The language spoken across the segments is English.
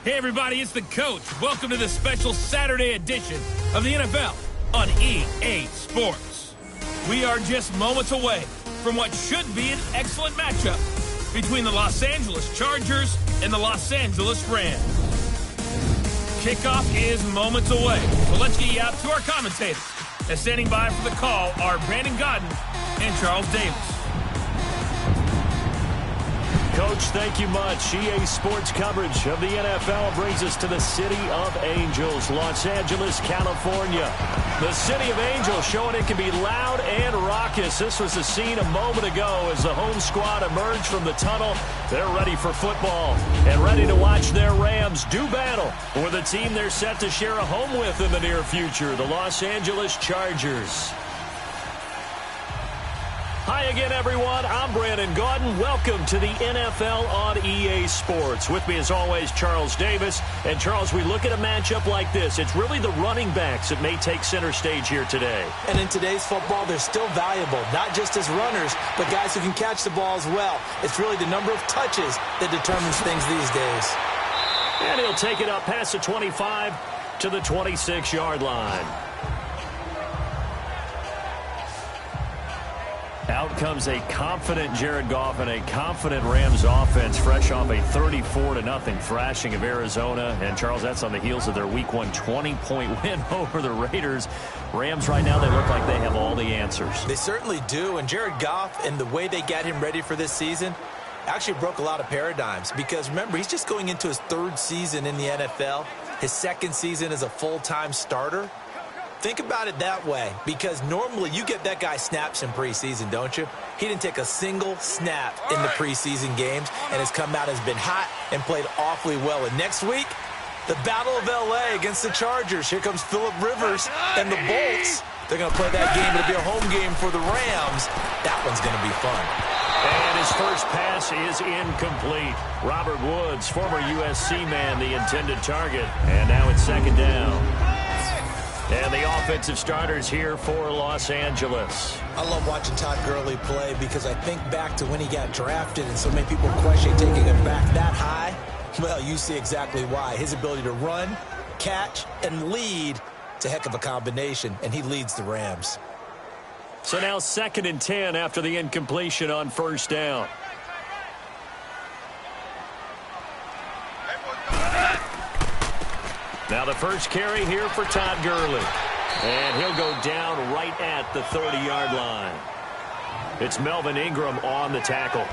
Hey everybody, it's the coach. Welcome to this special Saturday edition of the NFL on EA Sports. We are just moments away from what should be an excellent matchup between the Los Angeles Chargers and the Los Angeles Rams. Kickoff is moments away, so let's get you out to our commentators. And standing by for the call are Brandon Godden and Charles Davis. Coach, thank you much. EA Sports coverage of the NFL brings us to the City of Angels, Los Angeles, California. The City of Angels showing it can be loud and raucous. This was the scene a moment ago as the home squad emerged from the tunnel. They're ready for football and ready to watch their Rams do battle with a team they're set to share a home with in the near future, the Los Angeles Chargers. Hi again, everyone. I'm Brandon Godden. Welcome to the NFL on EA Sports. With me, as always, Charles Davis. And, Charles, we look at a matchup like this. It's really the running backs that may take center stage here today. And in today's football, they're still valuable, not just as runners, but guys who can catch the ball as well. It's really the number of touches that determines things these days. And he'll take it up past the 25 to the 26-yard line. Out comes a confident Jared Goff and a confident Rams offense, fresh off a 34-0 thrashing of Arizona. And, Charles, that's on the heels of their Week 1 20-point win over the Raiders. Rams right now, they look like they have all the answers. They certainly do. And Jared Goff and the way they got him ready for this season actually broke a lot of paradigms. Because, remember, he's just going into his third season in the NFL, his second season as a full-time starter. Think about it that way, because normally you get that guy snaps in preseason, don't you? He didn't take a single snap in the preseason games and has come out, has been hot, and played awfully well. And next week, the Battle of L.A. against the Chargers. Here comes Phillip Rivers and the Bolts. They're going to play that game. It'll be a home game for the Rams. That one's going to be fun. And his first pass is incomplete. Robert Woods, former USC man, the intended target. And now it's second down. And the offensive starters here for Los Angeles. I love watching Todd Gurley play because I think back to when he got drafted and so many people question taking him back that high. Well, you see exactly why. His ability to run, catch, and lead, it's a heck of a combination, and he leads the Rams. So now 2nd and 10 after the incompletion on first down. Now the first carry here for Todd Gurley. And he'll go down right at the 30-yard line. It's Melvin Ingram on the tackle.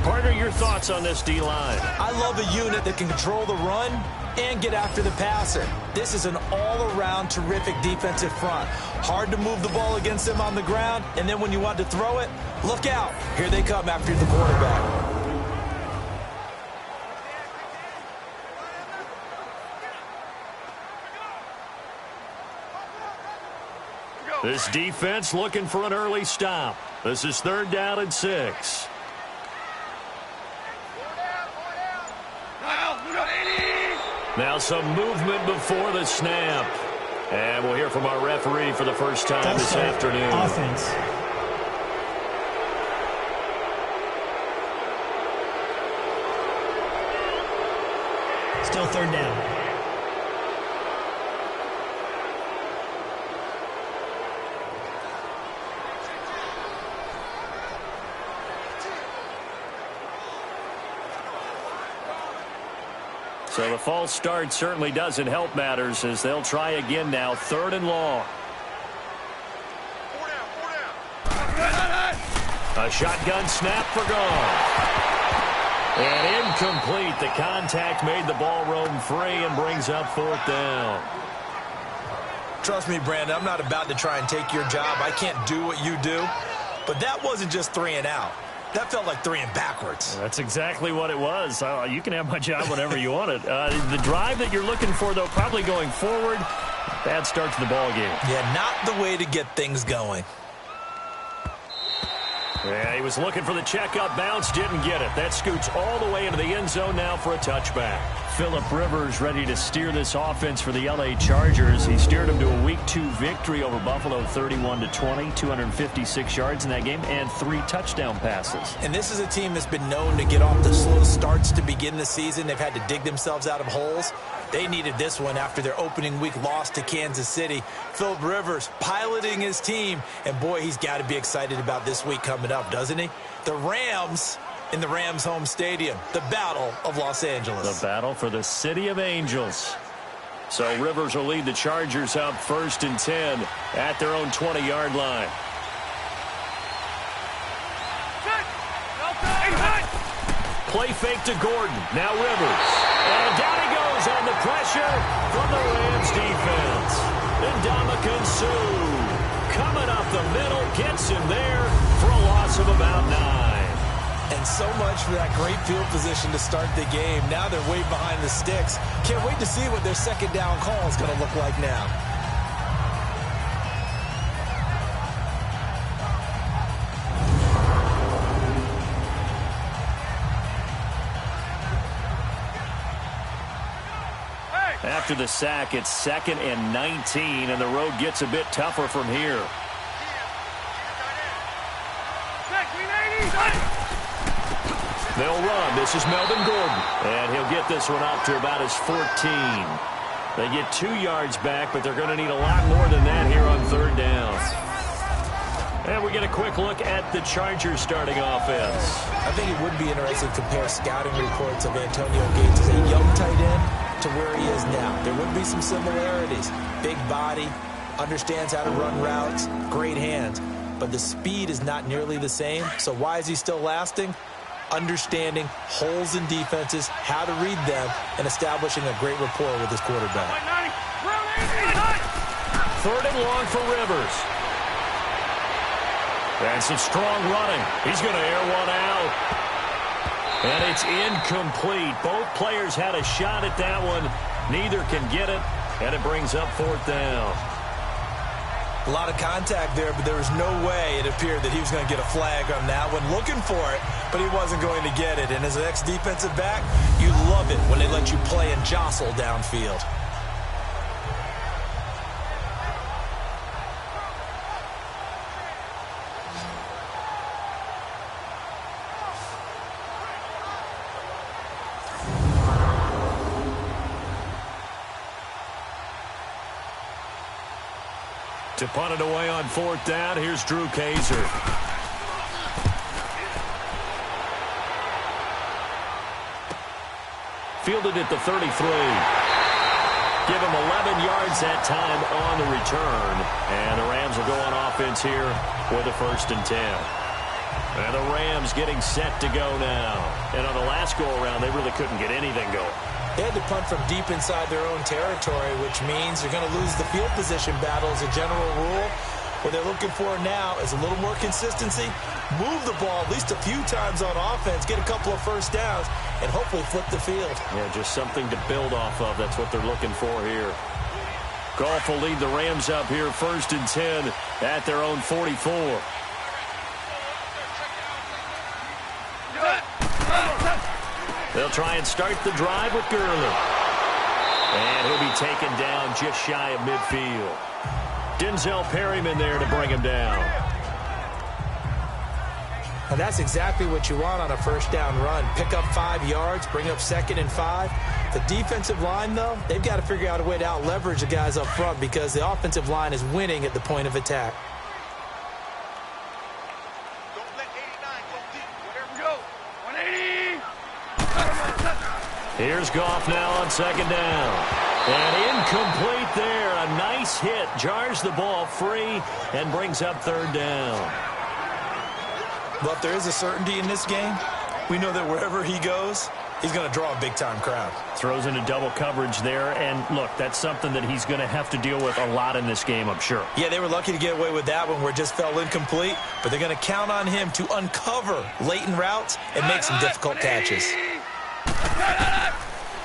Partner, your thoughts on this D-line? I love a unit that can control the run and get after the passer. This is an all-around terrific defensive front. Hard to move the ball against them on the ground, and then when you want to throw it, look out. Here they come after the quarterback. This defense looking for an early stop. This is 3rd down and 6. Now some movement before the snap. And we'll hear from our referee for the first time this afternoon. Offense. Still 3rd down. So the false start certainly doesn't help matters as they'll try again now, 3rd and long. A shotgun snap for Goff. And incomplete. The contact made the ball roam free and brings up 4th down. Trust me, Brandon, I'm not about to try and take your job. I can't do what you do. But that wasn't just 3 and out. That felt like 3 and backwards. That's exactly what it was. You can have my job whenever you want it. The drive that you're looking for, though, probably going forward. Bad start to the ball game. Yeah, not the way to get things going. Yeah, he was looking for the checkup bounce, didn't get it. That scoots all the way into the end zone now for a touchback. Phillip Rivers ready to steer this offense for the L.A. Chargers. He steered them to a Week 2 victory over Buffalo 31-20, 256 yards in that game, and 3 touchdown passes. And this is a team that's been known to get off the slow starts to begin the season. They've had to dig themselves out of holes. They needed this one after their opening week loss to Kansas City. Phillip Rivers piloting his team, and boy, he's got to be excited about this week coming up, doesn't he? The Rams in the Rams home stadium, the Battle of Los Angeles. The battle for the City of Angels. So Rivers will lead the Chargers up 1st and 10 at their own 20-yard line. Play fake to Gordon. Now Rivers. And down he goes on the pressure from the Rams defense. Ndamukong Suh coming up the middle, gets him there for a loss of about 9. And so much for that great field position to start the game. Now they're way behind the sticks. Can't wait to see what their second down call is going to look like now. After the sack, it's 2nd and 19, and the road gets a bit tougher from here. They'll run. This is Melvin Gordon. And he'll get this one up to about his 14. They get 2 yards back, but they're going to need a lot more than that here on 3rd down. And we get a quick look at the Chargers starting offense. I think it would be interesting to compare scouting reports of Antonio Gates as a young tight end to where he is now. There would be some similarities. Big body, understands how to run routes, great hands. But the speed is not nearly the same. So why is he still lasting? Understanding holes in defenses, how to read them, and establishing a great rapport with his quarterback. 3rd and long for Rivers. And some strong running. He's going to air one out. And it's incomplete. Both players had a shot at that one. Neither can get it, and it brings up 4th down. A lot of contact there, but there was no way it appeared that he was going to get a flag on that one. Looking for it, but he wasn't going to get it. And as an ex-defensive back, you love it when they let you play and jostle downfield. To punt it away on 4th down, here's Drew Kaiser. Fielded at the 33. Give him 11 yards that time on the return. And the Rams will go on offense here with a 1st and 10. And the Rams getting set to go now. And on the last go-around, they really couldn't get anything going. They had to punt from deep inside their own territory, which means they're going to lose the field position battle as a general rule. What they're looking for now is a little more consistency, move the ball at least a few times on offense, get a couple of 1st downs, and hopefully flip the field. Yeah, just something to build off of. That's what they're looking for here. Goff will lead the Rams up here 1st and 10 at their own 44. They'll try and start the drive with Gurley. And he'll be taken down just shy of midfield. Denzel Perryman there to bring him down. And that's exactly what you want on a 1st down run. Pick up 5 yards, bring up 2nd and 5. The defensive line, though, they've got to figure out a way to out-leverage the guys up front because the offensive line is winning at the point of attack. Here's Goff now on 2nd down. And incomplete there. A nice hit. Jars the ball free and brings up 3rd down. Well, if there is a certainty in this game, we know that wherever he goes, he's going to draw a big-time crowd. Throws into double coverage there. And, look, that's something that he's going to have to deal with a lot in this game, I'm sure. Yeah, they were lucky to get away with that one where it just fell incomplete. But they're going to count on him to uncover latent routes and make some difficult catches.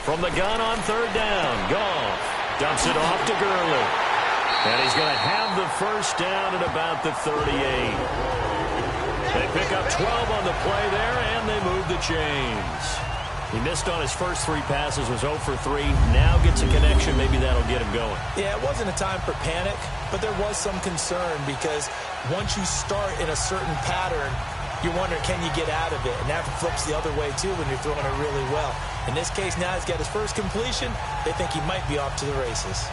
From the gun on 3rd down, Goff dumps it off to Gurley. And he's going to have the 1st down at about the 38. They pick up 12 on the play there, and they move the chains. He missed on his first 3 passes, was 0 for 3. Now gets a connection. Maybe that'll get him going. Yeah, it wasn't a time for panic, but there was some concern because once you start in a certain pattern, you're wondering, can you get out of it? And that flips the other way, too, when you're throwing it really well. In this case, now he's got his first completion. They think he might be off to the races.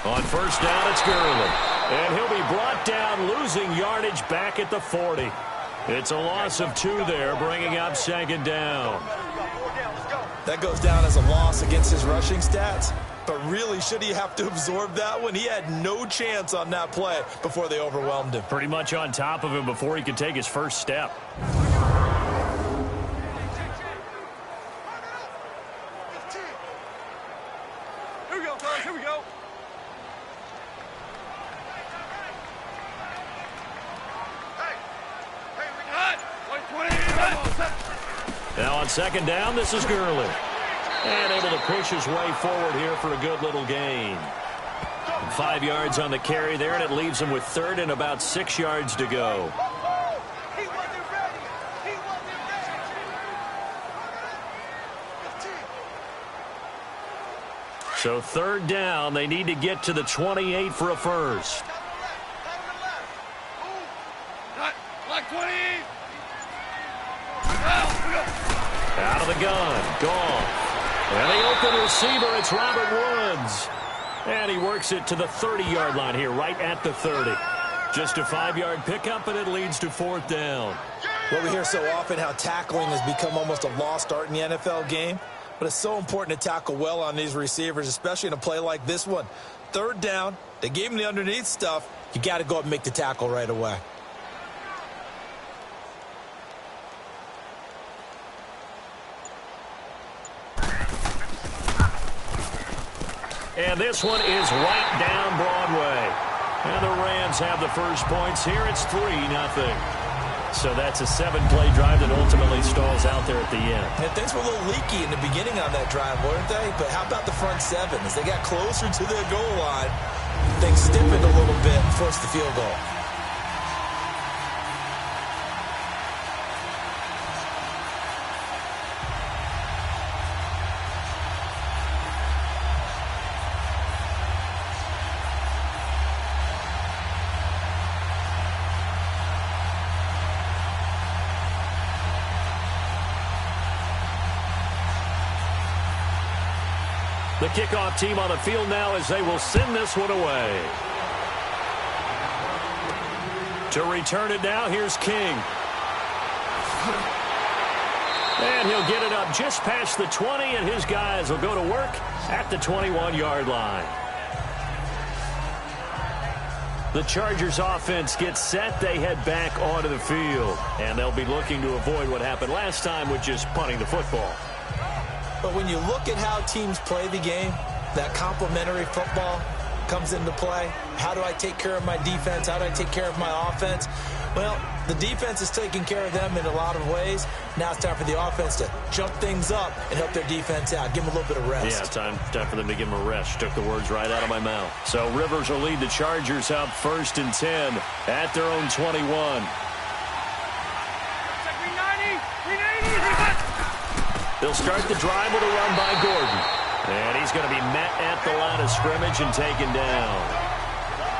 On first down, it's Gurley. And he'll be brought down, losing yardage back at the 40. It's a loss of 2 there, bringing up second down. That goes down as a loss against his rushing stats. But really, should he have to absorb that one? He had no chance on that play before they overwhelmed him. Pretty much on top of him before he could take his first step. Here we go, guys. Here we go. Now on second down, this is Gurley. And able to push his way forward here for a good little gain. 5 yards on the carry there, and it leaves him with third and about 6 yards to go. So third down, they need to get to the 28 for a first. Out of the gun, gone. And the open receiver, it's Robert Woods. And he works it to the 30-yard line here, right at the 30. Just a 5-yard pickup, and it leads to fourth down. Well, we hear so often how tackling has become almost a lost art in the NFL game. But it's so important to tackle well on these receivers, especially in a play like this one. Third down, they gave him the underneath stuff. You got to go up and make the tackle right away. And this one is right down Broadway. And the Rams have the first points here. It's 3-0. So that's a 7-play drive that ultimately stalls out there at the end. And things were a little leaky in the beginning on that drive, weren't they? But how about the front 7? As they got closer to the goal line, things stiffened a little bit and forced the field goal. The kickoff team on the field now as they will send this one away. To return it now, here's King. And he'll get it up just past the 20, and his guys will go to work at the 21-yard line. The Chargers offense gets set. They head back onto the field. And they'll be looking to avoid what happened last time with just punting the football. But when you look at how teams play the game, that complementary football comes into play. How do I take care of my defense? How do I take care of my offense? Well, the defense is taking care of them in a lot of ways. Now it's time for the offense to jump things up and help their defense out. Give them a little bit of rest. Yeah, time for them to give them a rest. Took the words right out of my mouth. So Rivers will lead the Chargers up 1st and 10 at their own 21. They'll start the drive with a run by Gordon. And he's going to be met at the line of scrimmage and taken down.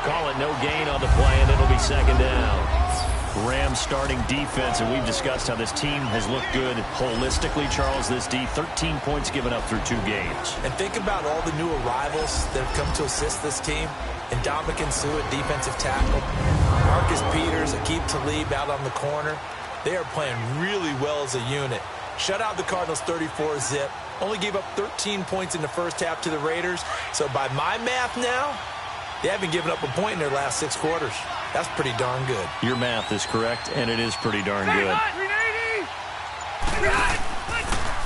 Call it no gain on the play, and it'll be second down. Rams starting defense, and we've discussed how this team has looked good holistically. Charles, this D, 13 points given up through 2 games. And think about all the new arrivals that have come to assist this team. And Ndamukong Suh at defensive tackle. Marcus Peters, Aqib Talib out on the corner. They are playing really well as a unit. Shut out the Cardinals 34-zip. Only gave up 13 points in the first half to the Raiders. So by my math now, they haven't given up a point in their last 6 quarters. That's pretty darn good. Your math is correct, and it is pretty darn good.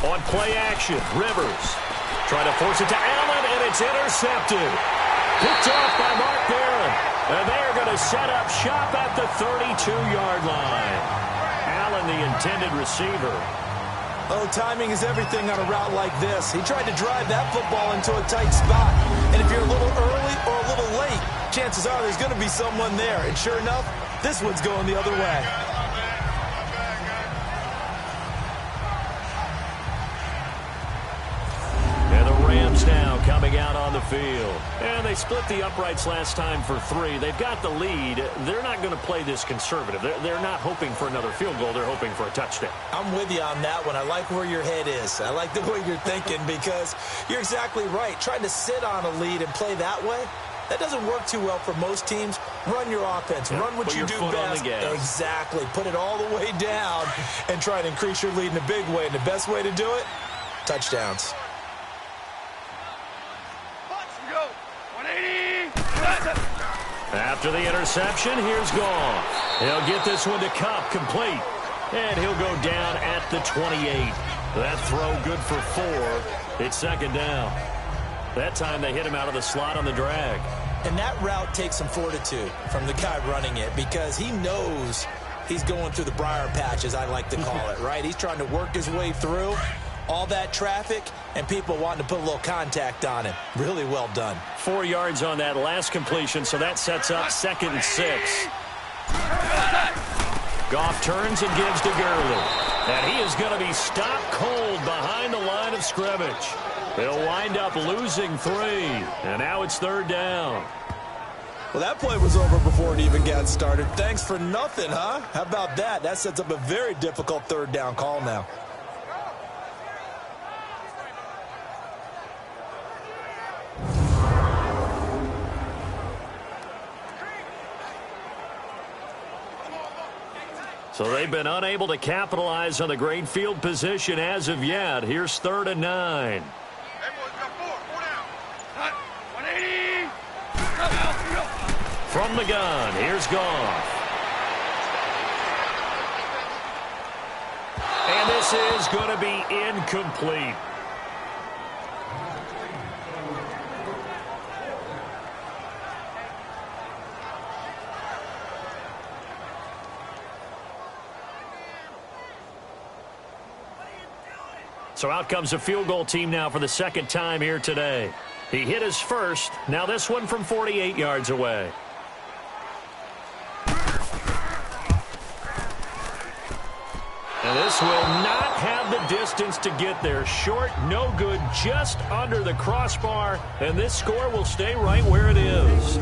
On play action, Rivers trying to force it to Allen, and It's intercepted. Picked off by Mark Barron. And they are going to set up shop at the 32-yard line. Allen, the intended receiver. Oh, timing is everything on a route like this. He tried to drive that football into a tight spot. And if you're a little early or a little late, chances are there's going to be someone there. And sure enough, this one's going the other way. And the Rams now coming out on the field. And they split the uprights last time for 3. They've got the lead. They're not going to play this conservative. They're not hoping for another field goal. They're hoping for a touchdown. I'm with you on that one. I like where your head is. I like the way you're thinking because you're exactly right. Trying to sit on a lead and play that way, that doesn't work too well for most teams. Run your offense. Run what you do best. Exactly. Put it all the way down and try to increase your lead in a big way. And the best way to do it, touchdowns. After the interception, here's Goff. He'll get this one to Kupp, complete. And he'll go down at the 28. That throw good for 4. It's second down. That time they hit him out of the slot on the drag. And that route takes some fortitude from the guy running it because he knows he's going through the briar patch, as I like to call it, right? He's trying to work his way through all that traffic and people wanting to put a little contact on him. Really well done. 4 yards on that last completion, so that sets up 2nd and 6. Goff turns and gives to Gurley. And he is going to be stopped cold behind the line of scrimmage. They'll wind up losing 3. And now it's 3rd down. Well, that play was over before it even got started. Thanks for nothing, huh? How about that? That sets up a very difficult 3rd down call now. So they've been unable to capitalize on the great field position as of yet. Here's 3rd and 9. From the gun, here's Goff. And this is going to be incomplete. So out comes a field goal team now for the 2nd time here today. He hit his first. Now this one from 48 yards away. And this will not have the distance to get there. Short, no good, just under the crossbar. And this score will stay right where it is.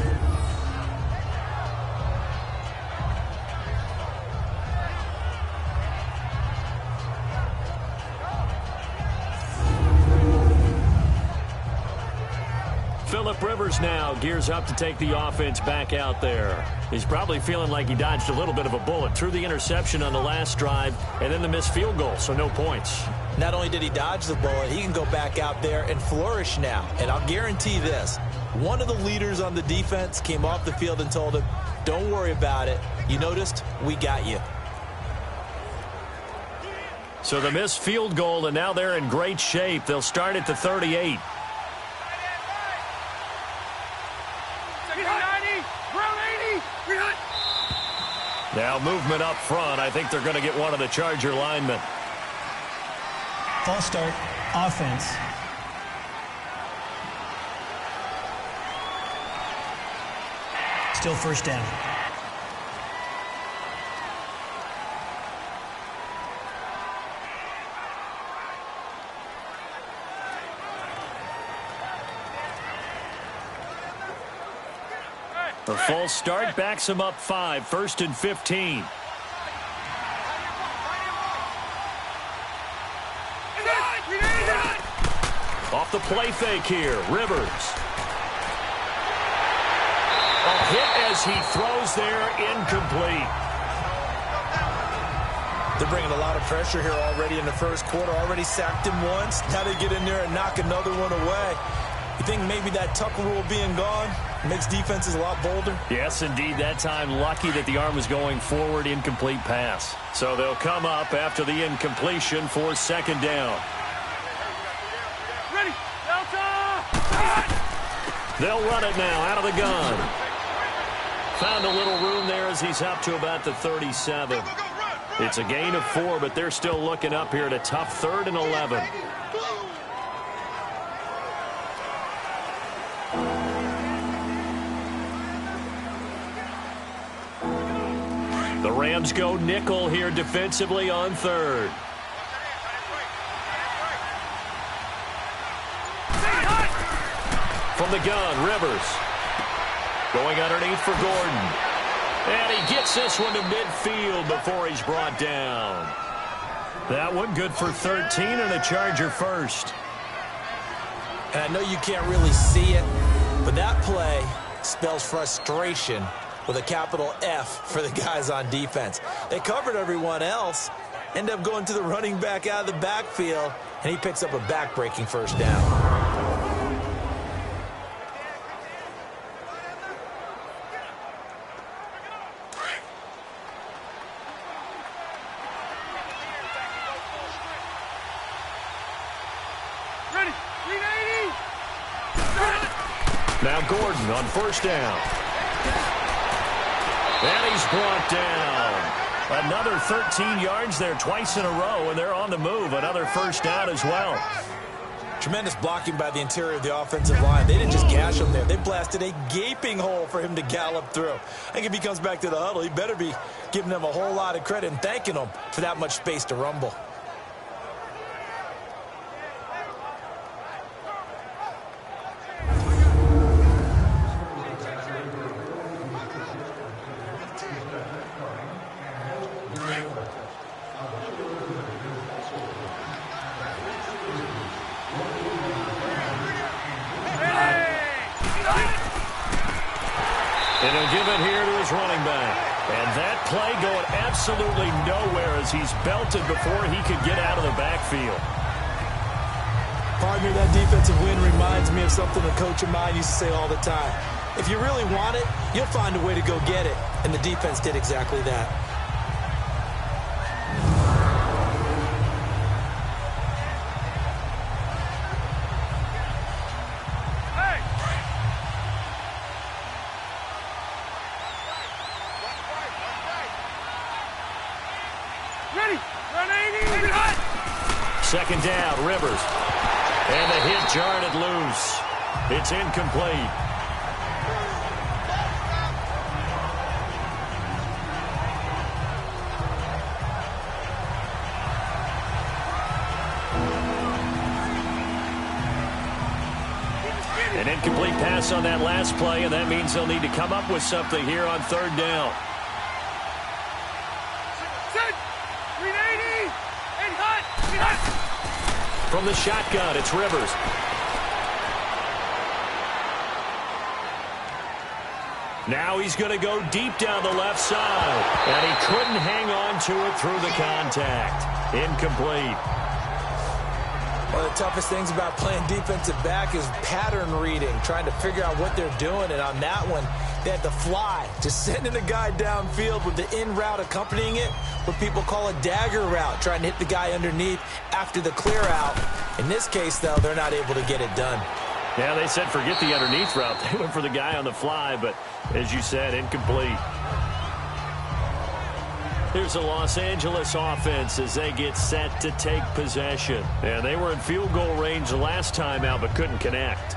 Phillip Rivers now gears up to take the offense back out there. He's probably feeling like he dodged a little bit of a bullet. Threw the interception on the last drive and then the missed field goal, so no points. Not only did he dodge the bullet, he can go back out there and flourish now. And I'll guarantee this. One of the leaders on the defense came off the field and told him, don't worry about it. You noticed? We got you. So the missed field goal, and now they're in great shape. They'll start at the 38. Now movement up front. I think they're going to get one of the Charger linemen. False start, offense. Still 1st down. The false start backs him up 5, 1st and 15. Off the play fake here, Rivers. A hit as he throws there, incomplete. They're bringing a lot of pressure here already in the 1st quarter. Already sacked him once. Now they get in there and knock another one away. You think maybe that Tucker rule being gone makes defenses a lot bolder? Yes, indeed. That time lucky that the arm was going forward, incomplete pass. So they'll come up after the incompletion for 2nd down. Ready, Delta! They'll run it now out of the gun. Found a little room there as he's up to about the 37. It's a gain of 4, but they're still looking up here at a tough 3rd and 11. The Rams go nickel here defensively on 3rd. From the gun, Rivers. Going underneath for Gordon. And he gets this one to midfield before he's brought down. That one good for 13 and a Charger first. And I know you can't really see it, but that play spells frustration with a capital F for the guys on defense. They covered everyone else, end up going to the running back out of the backfield, and he picks up a back-breaking first down. Now Gordon on first down. And he's brought down. Another 13 yards there twice in a row, and they're on the move. Another first down as well. Tremendous blocking by the interior of the offensive line. They didn't just gash him there. They blasted a gaping hole for him to gallop through. I think if he comes back to the huddle, he better be giving them a whole lot of credit and thanking them for that much space to rumble. And he'll give it here to his running back. And that play going absolutely nowhere as he's belted before he could get out of the backfield. Partner, that defensive win reminds me of something a coach of mine used to say all the time. If you really want it, you'll find a way to go get it. And the defense did exactly that. Second down, Rivers. And the hit jarred it loose. It's incomplete. An incomplete pass on that last play, and that means they'll need to come up with something here on third down. From the shotgun, it's Rivers. Now he's going to go deep down the left side. And he couldn't hang on to it through the contact. Incomplete. One of the toughest things about playing defensive back is pattern reading, trying to figure out what they're doing. And on that one, they had to fly, just sending a guy downfield with the in route accompanying it, what people call a dagger route, trying to hit the guy underneath after the clear out. In this case, though, they're not able to get it done. Yeah, they said forget the underneath route. They went for the guy on the fly, but as you said, incomplete. Here's the Los Angeles offense as they get set to take possession. And they were in field goal range the last time out, but couldn't connect.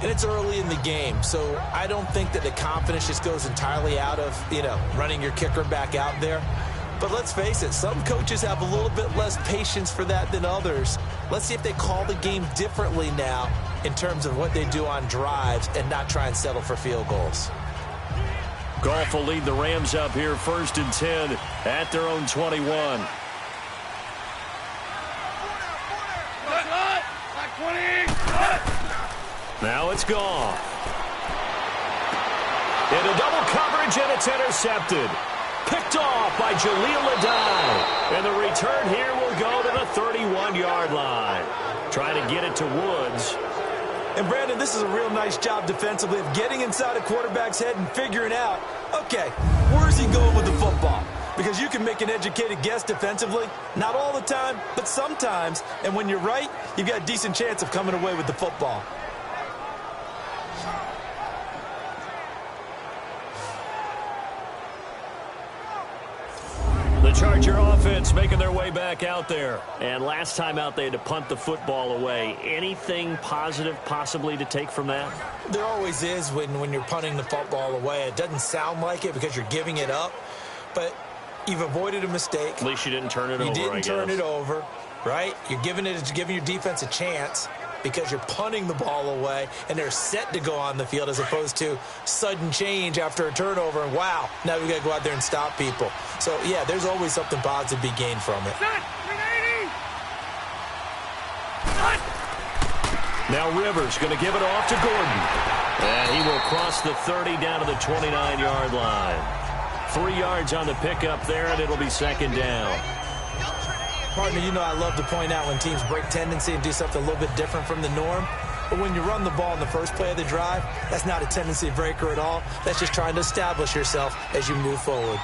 And it's early in the game, so I don't think that the confidence just goes entirely out of, running your kicker back out there. But let's face it, some coaches have a little bit less patience for that than others. Let's see if they call the game differently now in terms of what they do on drives and not try and settle for field goals. Goff will lead the Rams up here 1st and 10 at their own 21. Now it's Goff. Into double coverage, and it's intercepted. Picked off by Jaleel Adai. And the return here will go to the 31-yard line. Trying to get it to Woods. And, Brandon, this is a real nice job defensively of getting inside a quarterback's head and figuring out, okay, where's he going with the football? Because you can make an educated guess defensively, not all the time, but sometimes. And when you're right, you've got a decent chance of coming away with the football. The Charger offense making their way back out there. And last time out, they had to punt the football away. Anything positive possibly to take from that? There always is when you're punting the football away. It doesn't sound like it because you're giving it up, but you've avoided a mistake. At least you didn't turn it over, You didn't turn it over. over, right? You're giving your defense a chance because you're punting the ball away, and they're set to go on the field as opposed to sudden change after a turnover, and wow, now we've got to go out there and stop people. So, yeah, there's always something positive to be gained from it. Now Rivers going to give it off to Gordon. And he will cross the 30 down to the 29-yard line. 3 yards on the pickup there, and it'll be second down. Partner, you know I love to point out when teams break tendency and do something a little bit different from the norm. But when you run the ball in the first play of the drive, that's not a tendency breaker at all. That's just trying to establish yourself as you move forward.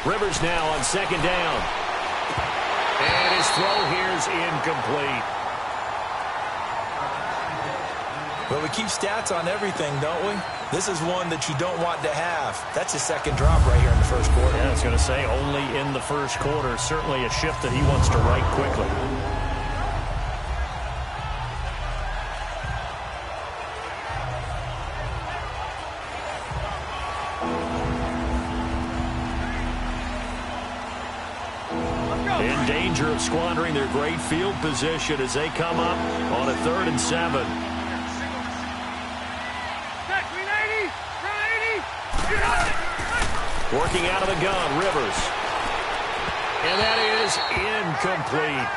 Rivers now on second down. And his throw here is incomplete. Well, we keep stats on everything, don't we? This is one that you don't want to have. That's his second drop right here in the first quarter. Yeah, I was going to say only in the first quarter. Certainly a shift that he wants to right quickly. In danger of squandering their great field position as they come up on a 3rd and 7. Working out of the gun, Rivers. And that is incomplete.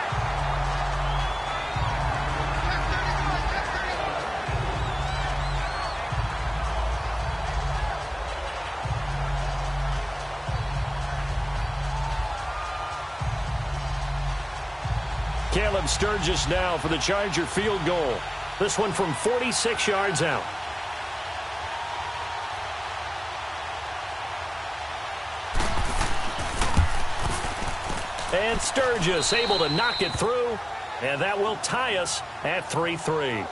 Caleb Sturgis now for the Charger field goal. This one from 46 yards out. And Sturgis able to knock it through, and that will tie us at 3-3.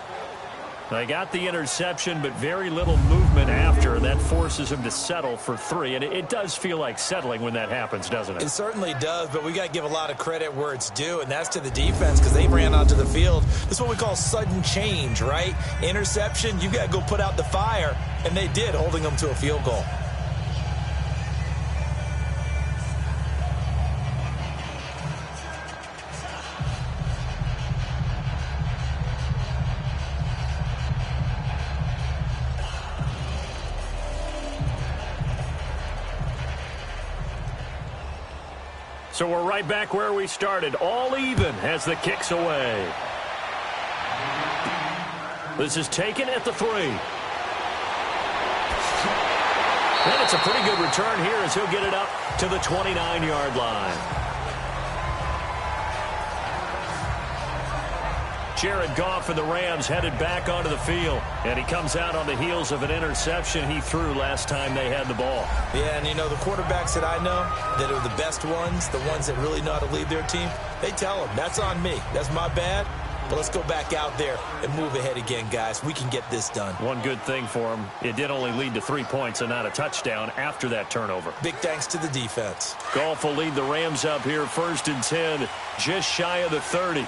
They got the interception, but very little movement after, and that forces him to settle for 3. And it does feel like settling when that happens, doesn't it? It certainly does, but we got to give a lot of credit where it's due, and that's to the defense because they ran onto the field. This is what we call sudden change, right? Interception, you got to go put out the fire, and they did, holding them to a field goal. So we're right back where we started, all even as the kick's away. This is taken at the 3. And it's a pretty good return here as he'll get it up to the 29-yard line. Jared Goff and the Rams headed back onto the field, and he comes out on the heels of an interception he threw last time they had the ball. Yeah, and you know, the quarterbacks that I know that are the best ones, the ones that really know how to lead their team, they tell them, that's on me. That's my bad. But let's go back out there and move ahead again, guys. We can get this done. One good thing for him, it did only lead to 3 points and not a touchdown after that turnover. Big thanks to the defense. Goff will lead the Rams up here 1st and 10, just shy of the 30.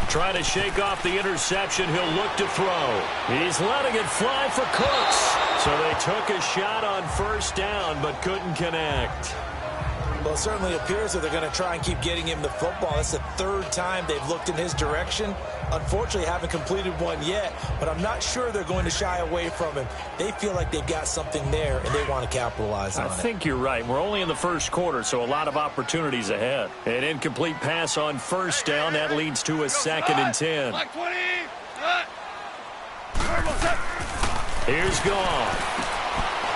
Trying to shake off the interception. He'll look to throw. He's letting it fly for Cooks. So they took a shot on 1st down, but couldn't connect. Well, it certainly appears that they're going to try and keep getting him the football. That's the 3rd time they've looked in his direction. Unfortunately, haven't completed one yet, but I'm not sure they're going to shy away from him. They feel like they've got something there, and they want to capitalize on it. I think you're right. We're only in the 1st quarter, so a lot of opportunities ahead. An incomplete pass on 1st down. That leads to a 2nd and 10. Here's Goff.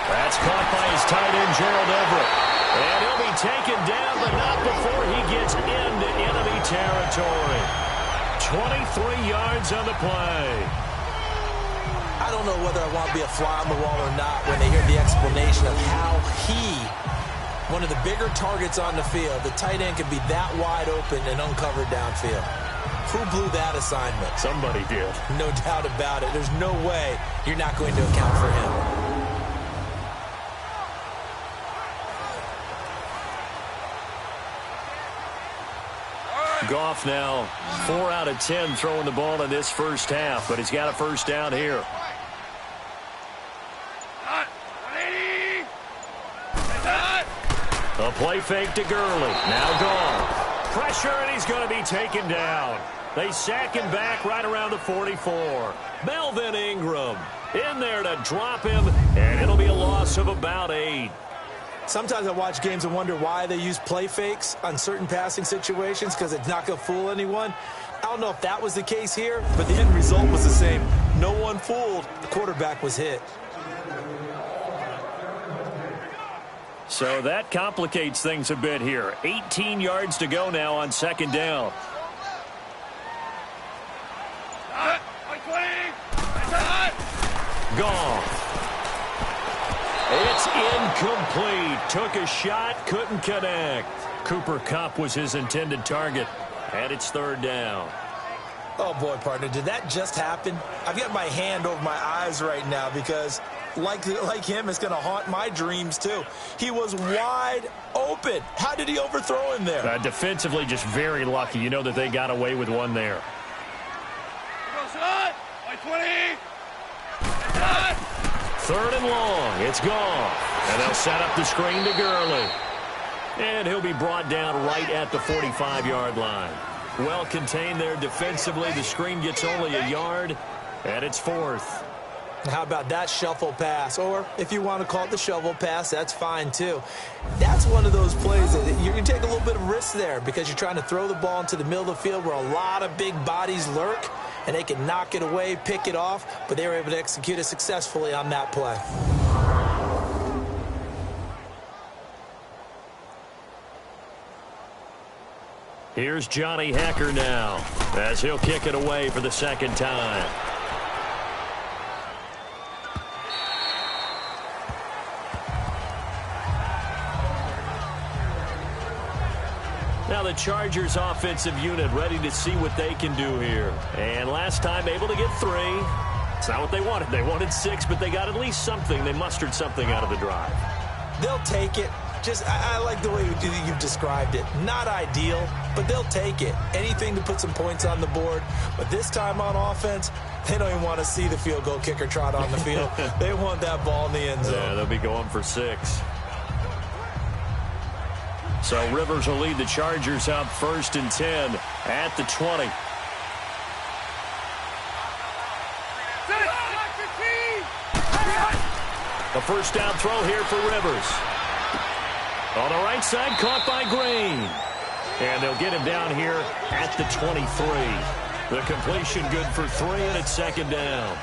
That's caught by his tight end, Gerald Everett. And he'll be taken down, but not before he gets into enemy territory. 23 yards on the play. I don't know whether I want to be a fly on the wall or not when they hear the explanation of how one of the bigger targets on the field, the tight end could be that wide open and uncovered downfield. Who blew that assignment? Somebody did. No doubt about it. There's no way you're not going to account for him. Goff now 4 out of 10 throwing the ball in this first half, but he's got a first down here. A play fake to Gurley. Now Goff. Pressure, and he's going to be taken down. They sack him back right around the 44. Melvin Ingram in there to drop him, and it'll be a loss of about 8. Sometimes I watch games and wonder why they use play fakes on certain passing situations, because it's not going to fool anyone. I don't know if that was the case here, but the end result was the same. No one fooled. The quarterback was hit. So that complicates things a bit here. 18 yards to go now on second down. Goff. It's incomplete. Took a shot, couldn't connect. Cooper Kupp was his intended target, and it's third down. Oh, boy, partner, did that just happen? I've got my hand over my eyes right now because, like him, it's going to haunt my dreams, too. He was wide open. How did he overthrow him there? Defensively, just very lucky. You know that they got away with one there. Third and long. It's gone. And they'll set up the screen to Gurley. And he'll be brought down right at the 45-yard line. Well contained there defensively. The screen gets only a yard, and it's fourth. How about that shuffle pass? Or if you want to call it the shovel pass, that's fine too. That's one of those plays that you can take a little bit of risk there because you're trying to throw the ball into the middle of the field where a lot of big bodies lurk, and they can knock it away, pick it off, but they were able to execute it successfully on that play. Here's Johnny Hacker now as he'll kick it away for the second time. Now the Chargers offensive unit ready to see what they can do here. And last time able to get 3. It's not what they wanted. They wanted 6, but they got at least something. They mustered something out of the drive. They'll take it. I like the way you've described it. Not ideal, but they'll take it. Anything to put some points on the board. But this time on offense, they don't even want to see the field goal kicker trot on the field. They want that ball in the end zone. Yeah, they'll be going for 6. So Rivers will lead the Chargers up 1st and 10 at the 20. The first down throw here for Rivers. On the right side, caught by Green. And they'll get him down here at the 23. The completion good for 3, and it's second down.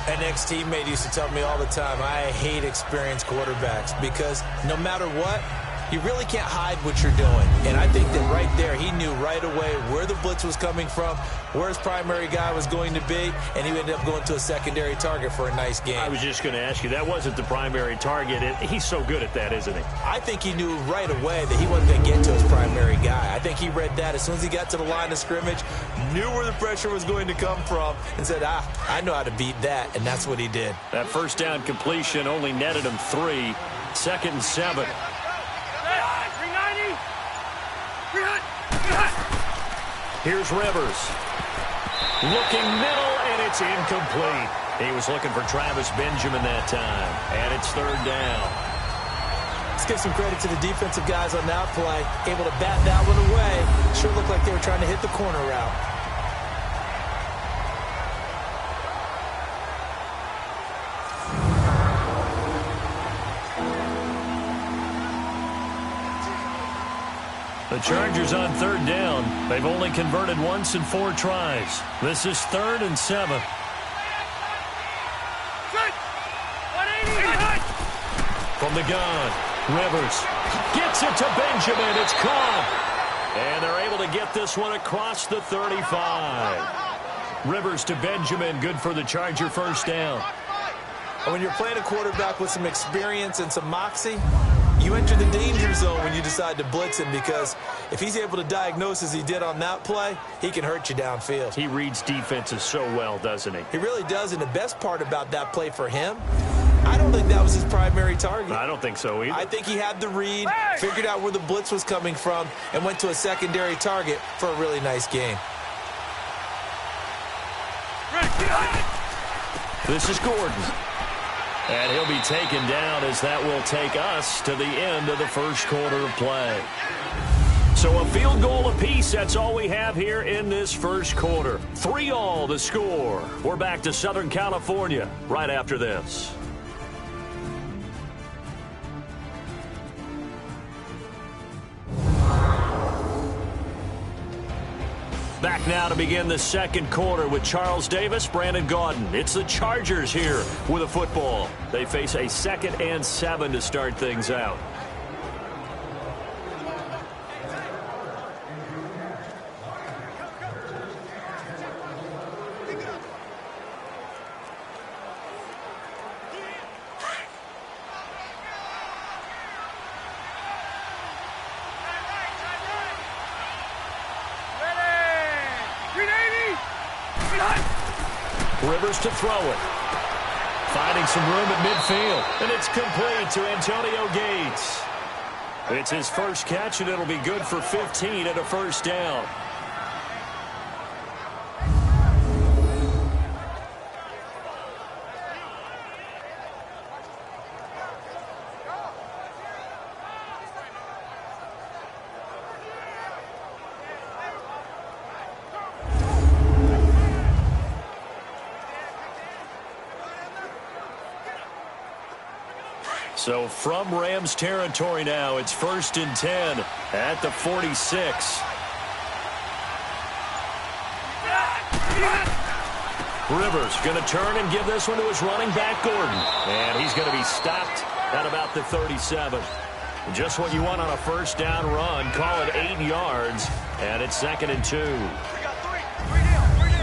An ex-teammate used to tell me all the time, I hate experienced quarterbacks because no matter what, you really can't hide what you're doing. And I think that right there, he knew right away where the blitz was coming from, where his primary guy was going to be, and he ended up going to a secondary target for a nice game. I was just going to ask you, that wasn't the primary target. He's so good at that, isn't he? I think he knew right away that he wasn't going to get to his primary guy. I think he read that as soon as he got to the line of scrimmage, knew where the pressure was going to come from, and said, I know how to beat that, and that's what he did. That first down completion only netted him 3. 2nd and 7. Here's Rivers. Looking middle, and it's incomplete. He was looking for Travis Benjamin that time, and it's third down. Let's give some credit to the defensive guys on that play. Able to bat that one away. Sure looked like they were trying to hit the corner route. The Chargers on third down. They've only converted once in 4 tries. This is 3rd and 7. From the gun, Rivers gets it to Benjamin. It's caught. And they're able to get this one across the 35. Rivers to Benjamin, good for the Charger first down. And when you're playing a quarterback with some experience and some moxie, you enter the danger zone when you decide to blitz him, because if he's able to diagnose as he did on that play, he can hurt you downfield. He reads defenses so well, doesn't he? He really does, and the best part about that play for him, I don't think that was his primary target. I don't think so either. I think he had the read, figured out where the blitz was coming from, and went to a secondary target for a really nice game. This is Gordon. And he'll be taken down as that will take us to the end of the first quarter of play. So a field goal apiece, that's all we have here in this first quarter. 3-all the score. We're back to Southern California right after this. Back now to begin the second quarter with Charles Davis, Brandon Gaudin. It's the Chargers here with a football. They face a 2nd and 7 to start things out. Rivers to throw it. Finding some room at midfield. And it's complete to Antonio Gates. It's his first catch, and it'll be good for 15 and a first down. So from Rams territory now, it's 1st and 10 at the 46. Rivers going to turn and give this one to his running back, Gordon. And he's going to be stopped at about the 37. Just what you want on a first down run. Call it 8 yards, and it's 2nd and 2.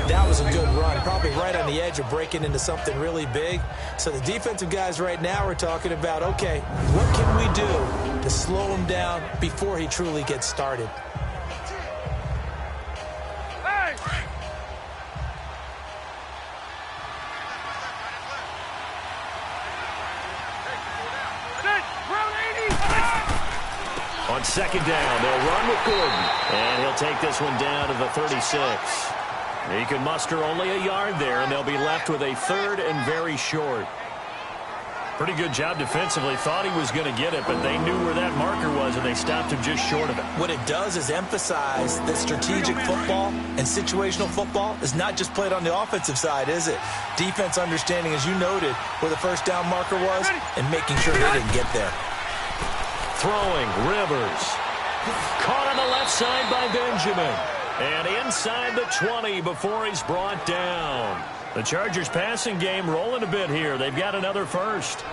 That was a good run, probably right on the edge of breaking into something really big. So the defensive guys right now are talking about, okay, what can we do to slow him down before he truly gets started? On 2nd down, they'll run with Gordon. And he'll take this one down to the 36. He can muster only a yard there, and they'll be left with a 3rd and very short. Pretty good job defensively. Thought he was going to get it, but they knew where that marker was, and they stopped him just short of it. What it does is emphasize that strategic football and situational football is not just played on the offensive side, is it? Defense understanding, as you noted, where the first down marker was and making sure they didn't get there. Throwing, Rivers. Caught on the left side by Benjamin. And inside the 20 before he's brought down. The Chargers passing game rolling a bit here. They've got another first.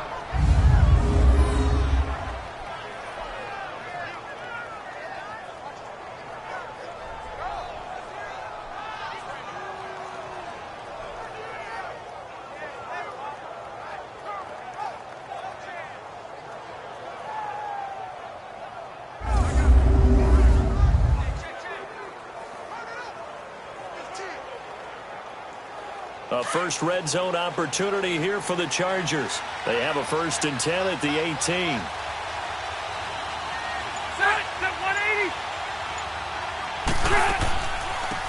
A first red zone opportunity here for the Chargers. They have a 1st and 10 at the 18.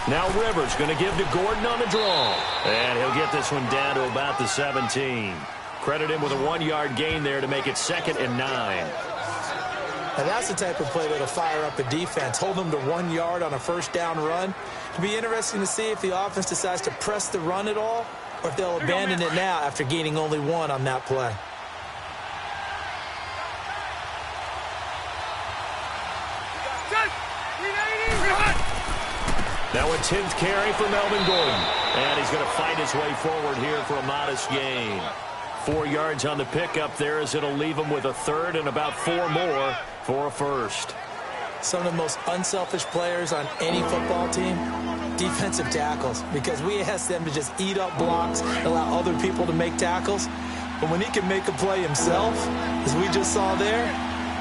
Now Rivers going to give to Gordon on the draw. And he'll get this one down to about the 17. Credit him with a 1-yard gain there to make it 2nd and 9. Now that's the type of play that'll fire up a defense. Hold them to 1 yard on a first down run. It'll be interesting to see if the offense decides to press the run at all, or if they'll abandon it now after gaining only 1 on that play. Now a 10th carry for Melvin Gordon. And he's going to fight his way forward here for a modest gain. 4 yards on the pickup there, as it'll leave him with a 3rd and about 4 more for a first. Some of the most unselfish players on any football team Defensive tackles, because we ask them to just eat up blocks, allow other people to make tackles. But when he can make a play himself, as we just saw there,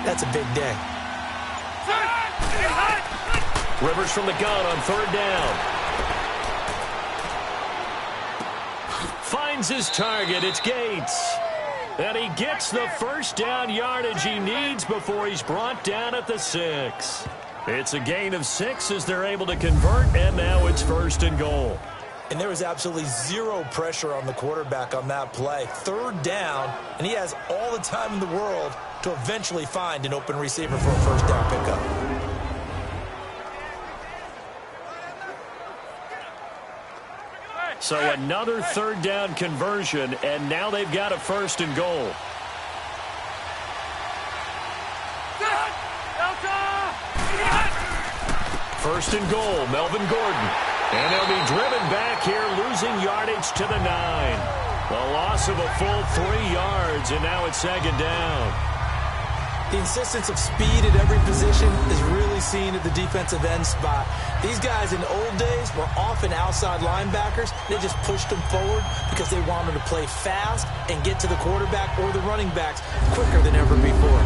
that's a big day. Rivers from the gun on 3rd down. Finds his target. It's Gates. And he gets the first down yardage he needs before he's brought down at the 6. It's a gain of 6 as they're able to convert, and now it's 1st and goal. And there was absolutely zero pressure on the quarterback on that play. 3rd down, and he has all the time in the world to eventually find an open receiver for a first down pickup. So another 3rd down conversion, and now they've got a 1st and goal. First and goal, Melvin Gordon. And they'll be driven back here, losing yardage to the 9. A loss of a full 3 yards, and now it's 2nd down. The insistence of speed at every position is really seen at the defensive end spot. These guys in the old days were often outside linebackers. They just pushed them forward because they wanted to play fast and get to the quarterback or the running backs quicker than ever before.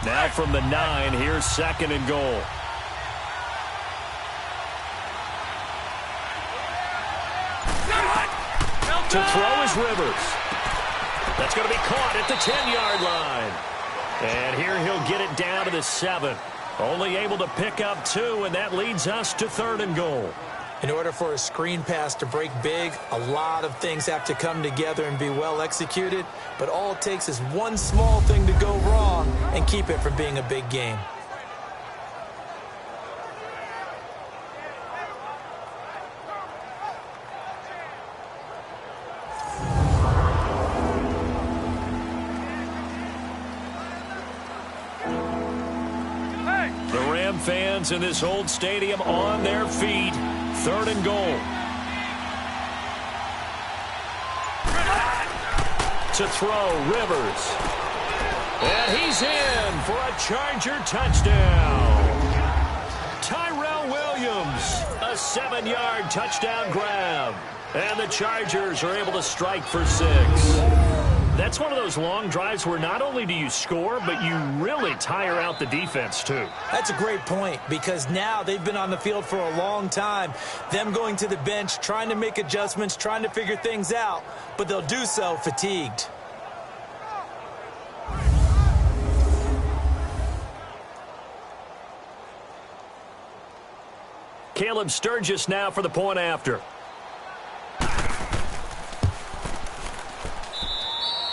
Now from the 9, here's 2nd and goal. To throw is Rivers. That's going to be caught at the 10-yard line. And here he'll get it down to the 7. Only able to pick up 2, and that leads us to 3rd and goal. In order for a screen pass to break big, a lot of things have to come together and be well executed. But all it takes is one small thing to go wrong and keep it from being a big game. Fans in this old stadium on their feet. 3rd and goal. To throw, Rivers. And he's in for a Charger touchdown. Tyrell Williams, a 7-yard touchdown grab. And the Chargers are able to strike for 6. That's one of those long drives where not only do you score, but you really tire out the defense, too. That's a great point, because now they've been on the field for a long time. Them going to the bench, trying to make adjustments, trying to figure things out, but they'll do so fatigued. Caleb Sturgis now for the point after.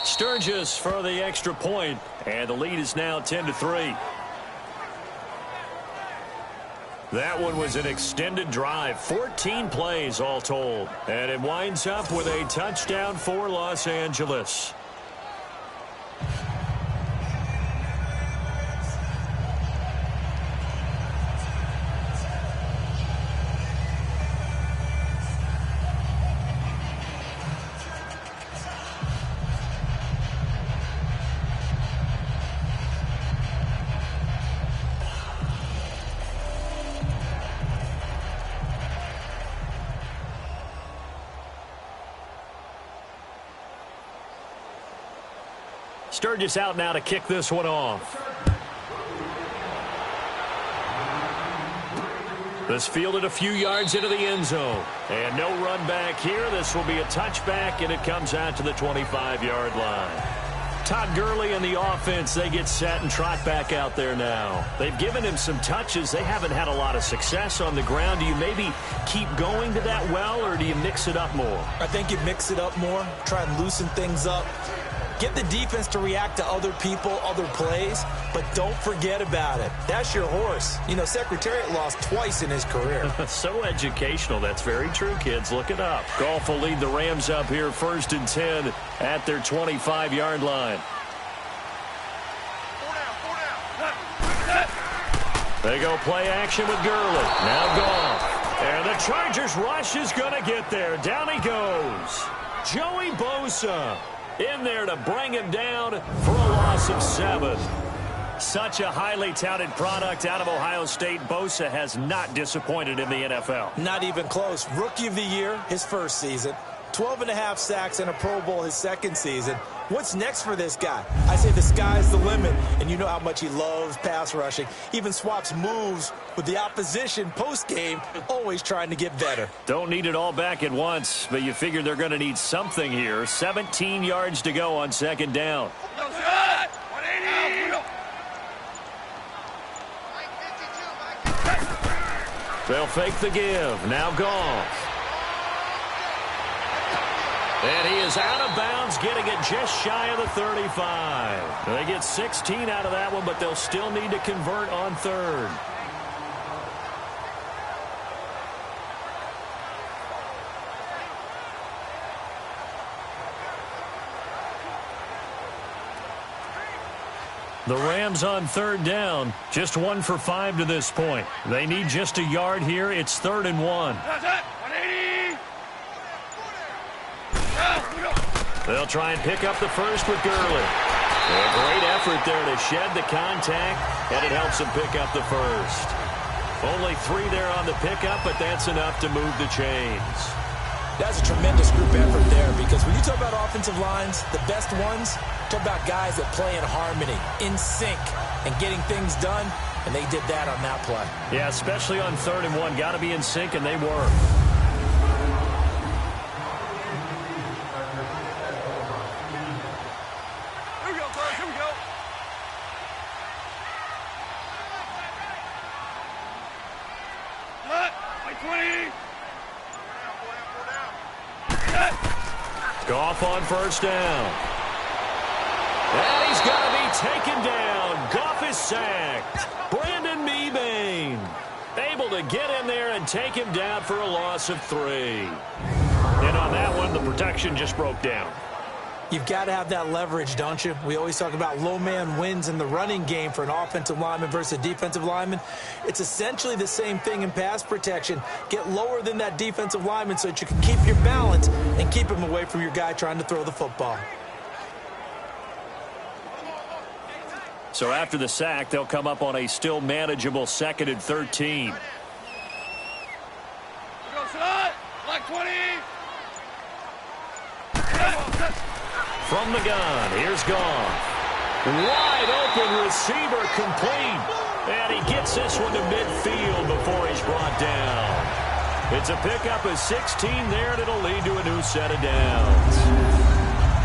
Sturgis for the extra point, and the lead is now 10-3. That one was an extended drive, 14 plays all told, and it winds up with a touchdown for Los Angeles. Sturgis out now to kick this one off. This fielded a few yards into the end zone. And no run back here. This will be a touchback, and it comes out to the 25-yard line. Todd Gurley and the offense, they get set and trot back out there now. They've given him some touches. They haven't had a lot of success on the ground. Do you maybe keep going to that well, or do you mix it up more? I think you mix it up more, try and loosen things up. Get the defense to react to other people, other plays, but don't forget about it. That's your horse. You know, Secretariat lost twice in his career. So educational. That's very true, kids. Look it up. Goff will lead the Rams up here 1st and 10 at their 25-yard line. They go play action with Gurley. Now Goff. And the Chargers rush is going to get there. Down he goes. Joey Bosa in there to bring him down for a loss of 7. Such a highly touted product out of Ohio State. Bosa has not disappointed in the NFL. Not even close. Rookie of the Year, his first season. 12.5 sacks and a Pro Bowl his second season. What's next for this guy? I say the sky's the limit, and you know how much he loves pass rushing. Even swaps moves with the opposition post-game, always trying to get better. Don't need it all back at once, but you figure they're going to need something here. 17 yards to go on second down. They'll fake the give. Now Goff. And he is out of bounds, getting it just shy of the 35. They get 16 out of that one, but they'll still need to convert on third. The Rams on third down, just 1 for 5 to this point. They need just a yard here. It's 3rd and 1. They'll try and pick up the first with Gurley. A great effort there to shed the contact, and it helps him pick up the first. Only 3 there on the pickup, but that's enough to move the chains. That's a tremendous group effort there, because when you talk about offensive lines, the best ones, talk about guys that play in harmony, in sync, and getting things done, and they did that on that play. Yeah, especially on 3rd and 1. Got to be in sync, and they were. Goff on first down. And he's going to be taken down. Goff is sacked. Brandon Mebane able to get in there and take him down for a loss of 3. And on that one, the protection just broke down. You've got to have that leverage, don't you? We always talk about low man wins in the running game for an offensive lineman versus a defensive lineman. It's essentially the same thing in pass protection. Get lower than that defensive lineman so that you can keep your balance and keep him away from your guy trying to throw the football. So after the sack, they'll come up on a still manageable 2nd and 13. Like 20. From the gun, here's Goff. Wide open receiver complete. And he gets this one to midfield before he's brought down. It's a pickup of 16 there, and it'll lead to a new set of downs.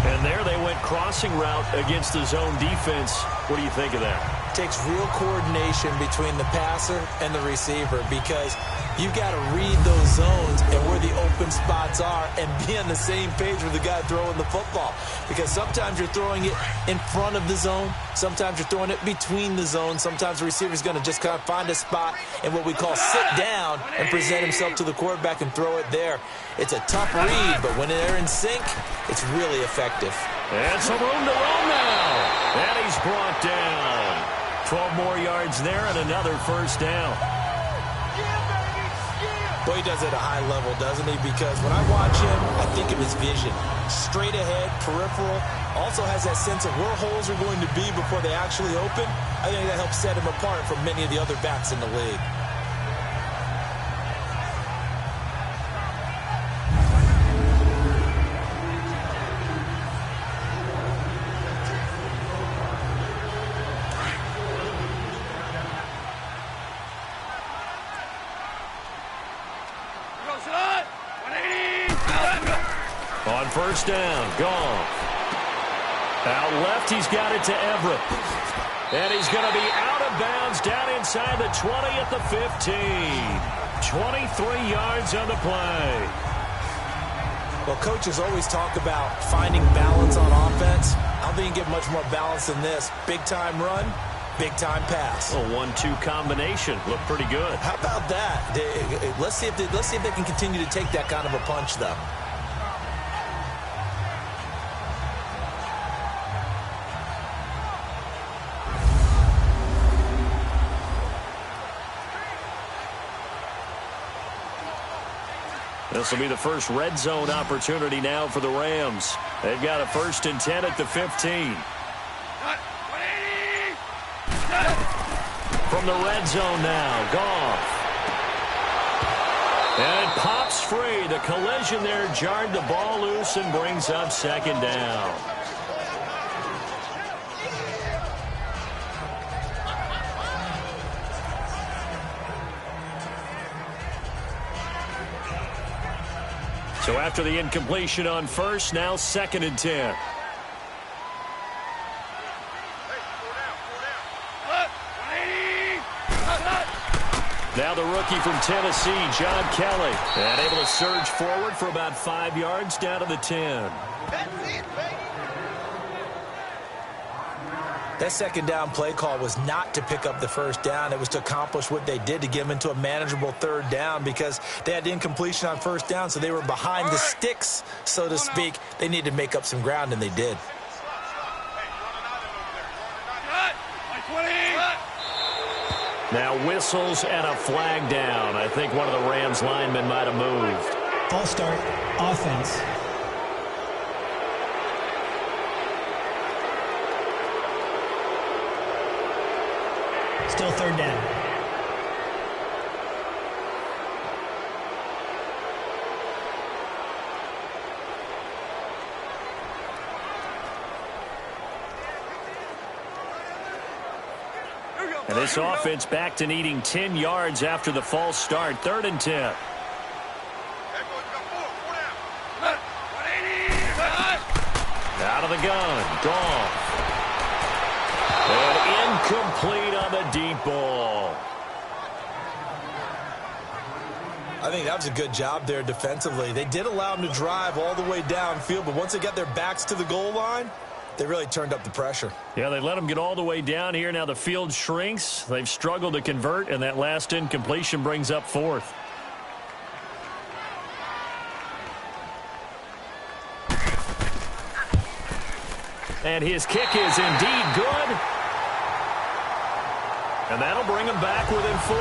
And there they went crossing route against the zone defense. What do you think of that? Takes real coordination between the passer and the receiver, because you've got to read those zones and where the open spots are and be on the same page with the guy throwing the football. Because sometimes you're throwing it in front of the zone. Sometimes you're throwing it between the zones. Sometimes the receiver's going to just kind of find a spot and what we call sit down and present himself to the quarterback and throw it there. It's a tough read, but when they're in sync, it's really effective. And some room to roam now. And he's brought down. 12 more yards there and another first down. Boy, he does it at a high level, doesn't he? Because when I watch him, I think of his vision. Straight ahead, peripheral. Also has that sense of where holes are going to be before they actually open. I think that helps set him apart from many of the other backs in the league. On first down, Goff. Out left, he's got it to Everett. And he's going to be out of bounds down inside the 20 at the 15. 23 yards on the play. Well, coaches always talk about finding balance on offense. I don't think you get much more balance than this. Big-time run, big-time pass. A 1-2 combination. Looked pretty good. How about that? Let's see if they can continue to take that kind of a punch, though. This will be the first red zone opportunity now for the Rams. They've got a 1st and 10 at the 15. from the red zone now. Goff. And it pops free. The collision there jarred the ball loose and brings up second down. So after the incompletion on first, now 2nd and 10. Now the rookie from Tennessee, John Kelly, and able to surge forward for about 5 yards down to the 10. That second down play call was not to pick up the first down. It was to accomplish what they did, to get them into a manageable 3rd down, because they had incompletion on first down, so they were behind the sticks, so to speak. They needed to make up some ground, and they did. Now whistles and a flag down. I think one of the Rams linemen might have moved. False start, offense. Still 3rd down. And this offense back to needing 10 yards after the false start. 3rd and 10. Out of the gun. Goff. And incomplete on the deep ball. I think that was a good job there defensively. They did allow them to drive all the way downfield, but once they got their backs to the goal line, they really turned up the pressure. Yeah, they let them get all the way down here. Now the field shrinks. They've struggled to convert, and that last incompletion brings up 4th. And his kick is indeed good. And that'll bring him back within 4.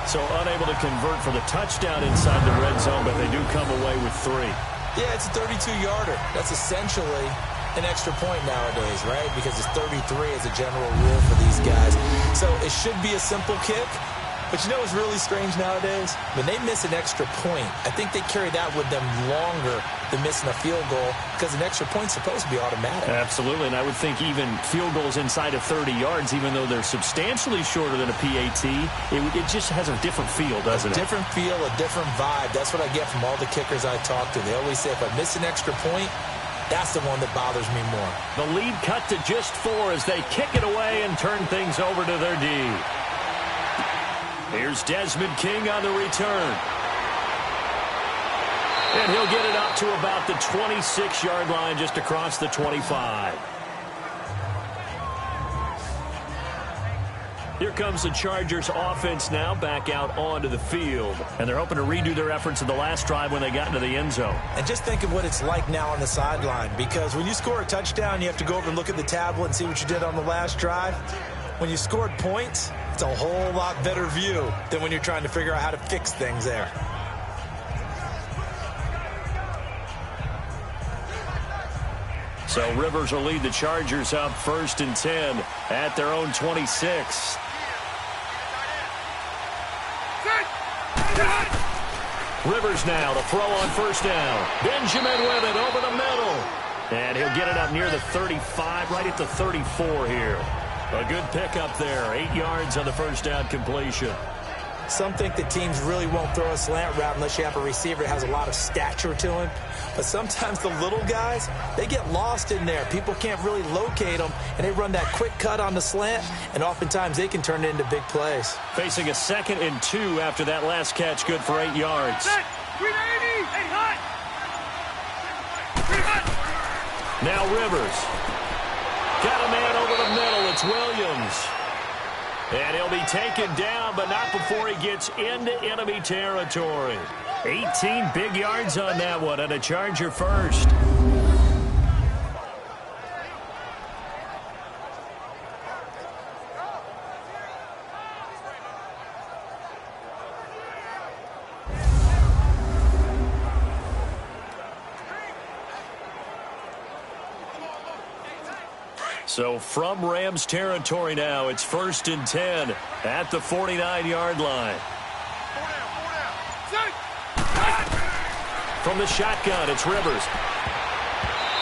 So unable to convert for the touchdown inside the red zone, but they do come away with 3. Yeah, it's a 32-yarder. That's essentially an extra point nowadays, right? Because it's 33 as a general rule for these guys. So it should be a simple kick. But you know what's really strange nowadays? When they miss an extra point, I think they carry that with them longer than missing a field goal, because an extra point's supposed to be automatic. Absolutely, and I would think even field goals inside of 30 yards, even though they're substantially shorter than a PAT, it just has a different feel, doesn't it? A different feel, a different vibe. That's what I get from all the kickers I talk to. They always say, if I miss an extra point, that's the one that bothers me more. The lead cut to just 4 as they kick it away and turn things over to their D. Here's Desmond King on the return. And he'll get it up to about the 26-yard line, just across the 25. Here comes the Chargers offense now back out onto the field. And they're hoping to redo their efforts in the last drive when they got into the end zone. And just think of what it's like now on the sideline, because when you score a touchdown, you have to go over and look at the tablet and see what you did on the last drive. When you scored points, it's a whole lot better view than when you're trying to figure out how to fix things there. So Rivers will lead the Chargers up 1st and 10 at their own 26. Rivers now to throw on 1st down. Benjamin with it over the middle. And he'll get it up near the 35, right at the 34 here. A good pickup there. 8 yards on the 1st down completion. Some think that teams really won't throw a slant route unless you have a receiver that has a lot of stature to him. But sometimes the little guys, they get lost in there. People can't really locate them, and they run that quick cut on the slant, and oftentimes they can turn it into big plays. Facing a 2nd and 2 after that last catch, good for 8 yards. Now Rivers. Got a man over the middle. It's Williams. And he'll be taken down, but not before he gets into enemy territory. 18 big yards on that one, and a Charger first. So from Rams territory now, it's 1st and 10 at the 49-yard line. From the shotgun, it's Rivers.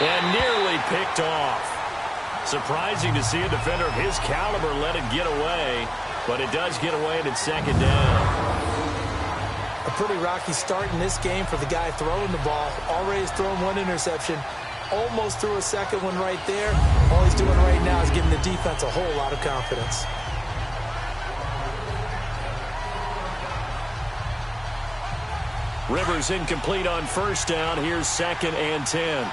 And nearly picked off. Surprising to see a defender of his caliber let it get away, but it does get away and it's 2nd down. A pretty rocky start in this game for the guy throwing the ball. Already has thrown 1 interception. Almost threw a second one right there. All he's doing right now is giving the defense a whole lot of confidence. Rivers incomplete on 1st down. Here's 2nd and 10.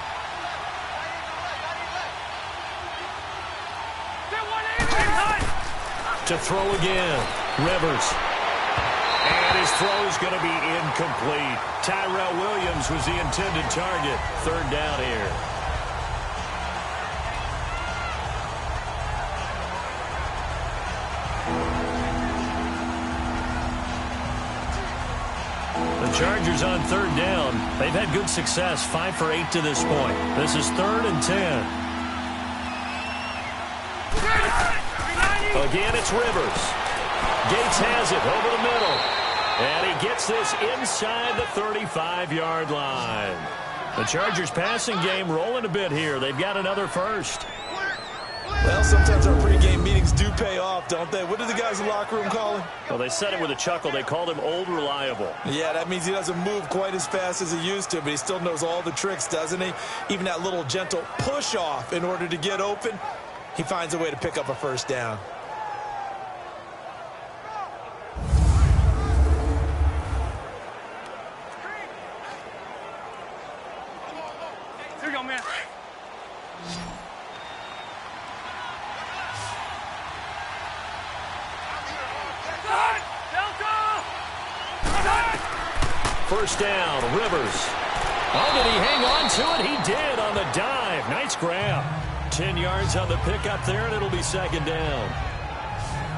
To throw again. Rivers. And his throw is going to be incomplete. Tyrell Williams was the intended target. 3rd down here. The Chargers on 3rd down. They've had good success. 5 for 8 to this point. This is 3rd and 10. Again, it's Rivers. Gates has it over the middle. And he gets this inside the 35-yard line. The Chargers passing game rolling a bit here. They've got another first. Well, sometimes our pregame meetings do pay off, don't they? What do the guys in the locker room call him? Well, they said it with a chuckle. They called him Old Reliable. Yeah, that means he doesn't move quite as fast as he used to, but he still knows all the tricks, doesn't he? Even that little gentle push-off in order to get open, he finds a way to pick up a first down. Here you go, man. First down, Rivers. Oh, did he hang on to it? He did on the dive. Nice grab. 10 yards on the pickup there, and it'll be 2nd down.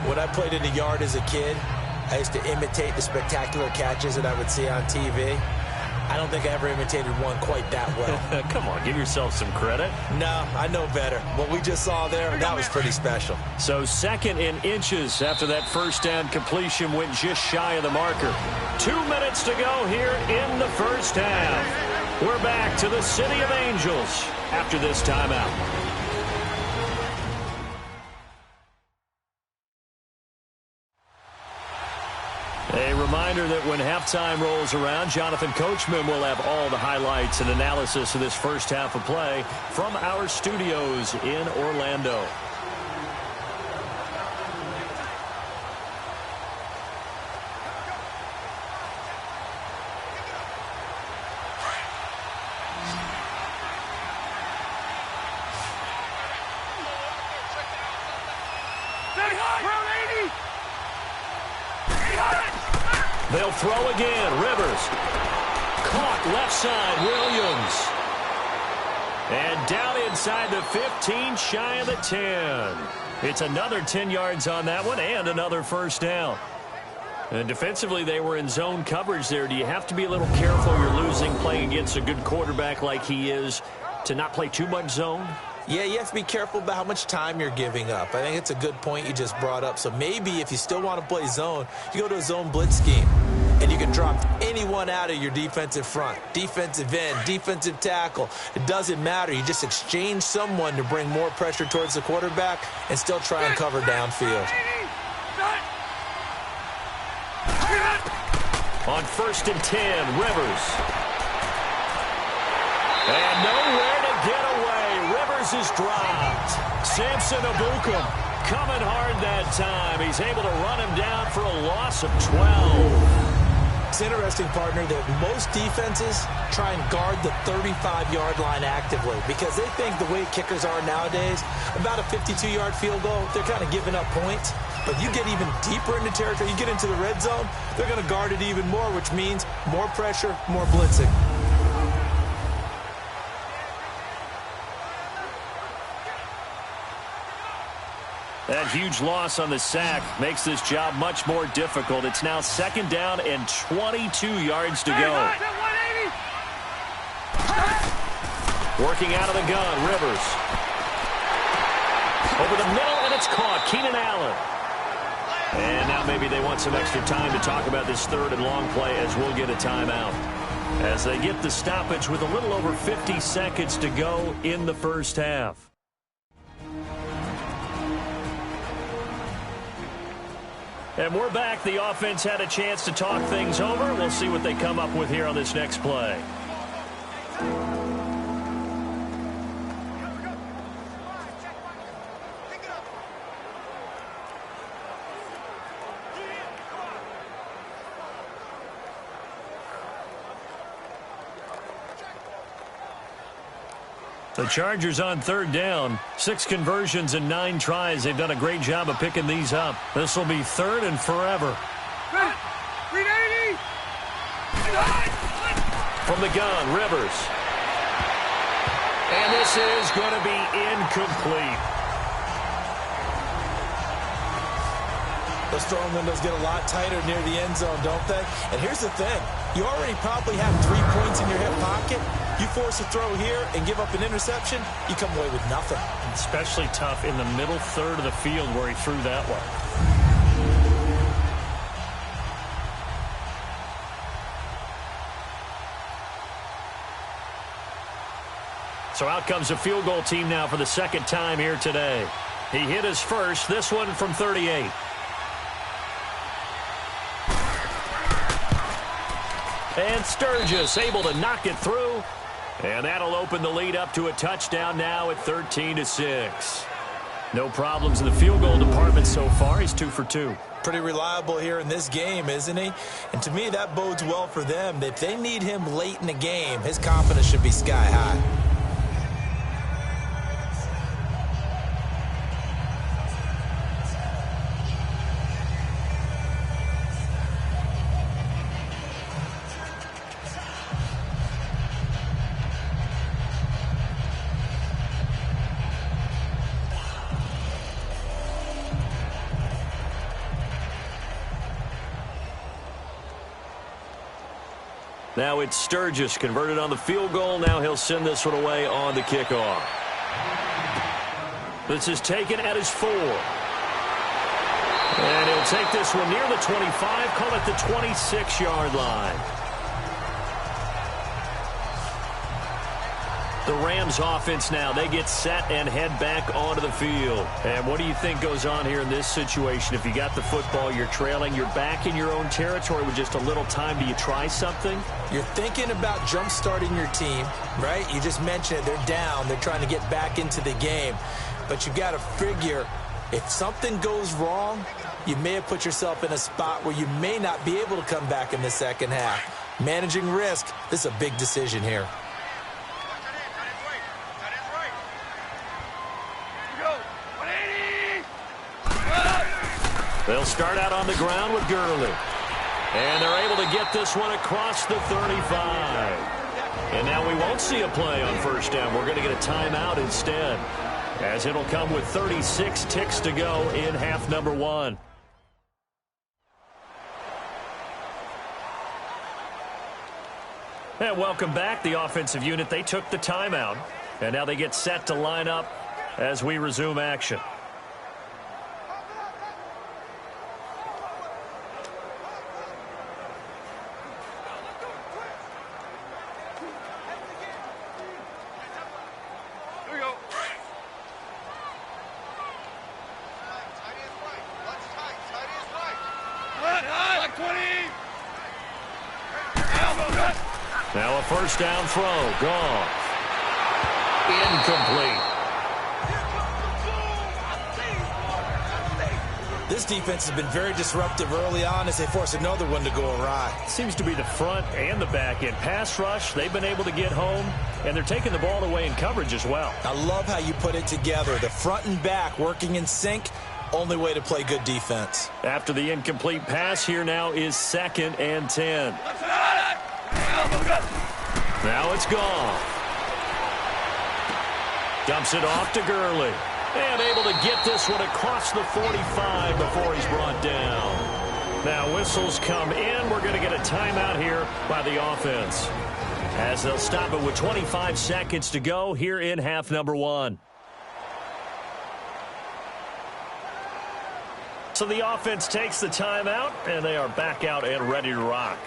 When I played in the yard as a kid, I used to imitate the spectacular catches that I would see on TV. I don't think I ever imitated one quite that well. Come on, give yourself some credit. No, I know better. What we just saw there, that was pretty special. So 2nd in inches after that first down completion went just shy of the marker. 2 minutes to go here in the first half. We're back to the City of Angels after this timeout. A reminder that when halftime rolls around, Jonathan Coachman will have all the highlights and analysis of this first half of play from our studios in Orlando. They'll throw again. Rivers. Caught left side. Williams. And down inside the 15, shy of the 10. It's another 10 yards on that one and another first down. And defensively, they were in zone coverage there. Do you have to be a little careful? You're losing playing against a good quarterback like he is to not play too much zone? Yeah, you have to be careful about how much time you're giving up. I think it's a good point you just brought up. So maybe if you still want to play zone, you go to a zone blitz scheme. And you can drop anyone out of your defensive front. Defensive end, defensive tackle. It doesn't matter. You just exchange someone to bring more pressure towards the quarterback and still try and cover downfield. On 1st and 10, Rivers. And nowhere to get away. Rivers is dropped. Samson Abukum coming hard that time. He's able to run him down for a loss of 12. It's interesting, partner, that most defenses try and guard the 35-yard line actively because they think the way kickers are nowadays, about a 52-yard field goal, they're kind of giving up points. But you get even deeper into territory, you get into the red zone, they're going to guard it even more, which means more pressure, more blitzing. That huge loss on the sack makes this job much more difficult. It's now 2nd down and 22 yards to go. Working out of the gun, Rivers. Over the middle, and it's caught. Keenan Allen. And now maybe they want some extra time to talk about this third and long play as we'll get a timeout. As they get the stoppage with a little over 50 seconds to go in the first half. And we're back. The offense had a chance to talk things over. We'll see what they come up with here on this next play. The Chargers on third down. 6 conversions and 9 tries. They've done a great job of picking these up. This will be third and forever. From the gun, Rivers. And this is going to be incomplete. Those throwing windows get a lot tighter near the end zone, don't they? And here's the thing. You already probably have 3 points in your hip pocket. You force a throw here and give up an interception, you come away with nothing. Especially tough in the middle third of the field where he threw that one. So out comes a field goal team now for the second time here today. He hit his first, this one from 38. And Sturgis able to knock it through. And that'll open the lead up to a touchdown now at 13-6. No problems in the field goal department so far. He's 2 for 2. Pretty reliable here in this game, isn't he? And to me, that bodes well for them. If they need him late in the game, his confidence should be sky high. Now it's Sturgis converted on the field goal. Now he'll send this one away on the kickoff. This is taken at his 4. And he'll take this one near the 25, call it the 26-yard line. The Rams offense now, they get set and head back onto the field. And what do you think goes on here in this situation? If you got the football, you're trailing, you're back in your own territory with just a little time. Do you try something? You're thinking about jump-starting your team, right? You just mentioned it. They're down. They're trying to get back into the game. But you've got to figure if something goes wrong, you may have put yourself in a spot where you may not be able to come back in the second half. Managing risk, this is a big decision here. They'll start out on the ground with Gurley. And they're able to get this one across the 35. And now we won't see a play on first down. We're going to get a timeout instead, as it'll come with 36 ticks to go in half number 1. And welcome back. The offensive unit, they took the timeout. And now they get set to line up as we resume action. Now a first down throw. Gone. Incomplete. This defense has been very disruptive early on as they force another one to go awry. Seems to be the front and the back end. Pass rush, they've been able to get home, and they're taking the ball away in coverage as well. I love how you put it together. The front and back working in sync. Only way to play good defense. After the incomplete pass, here now is 2nd and 10. Now it's gone. Dumps it off to Gurley. And able to get this one across the 45 before he's brought down. Now whistles come in. We're going to get a timeout here by the offense, as they'll stop it with 25 seconds to go here in half number 1. So the offense takes the timeout, and they are back out and ready to rock.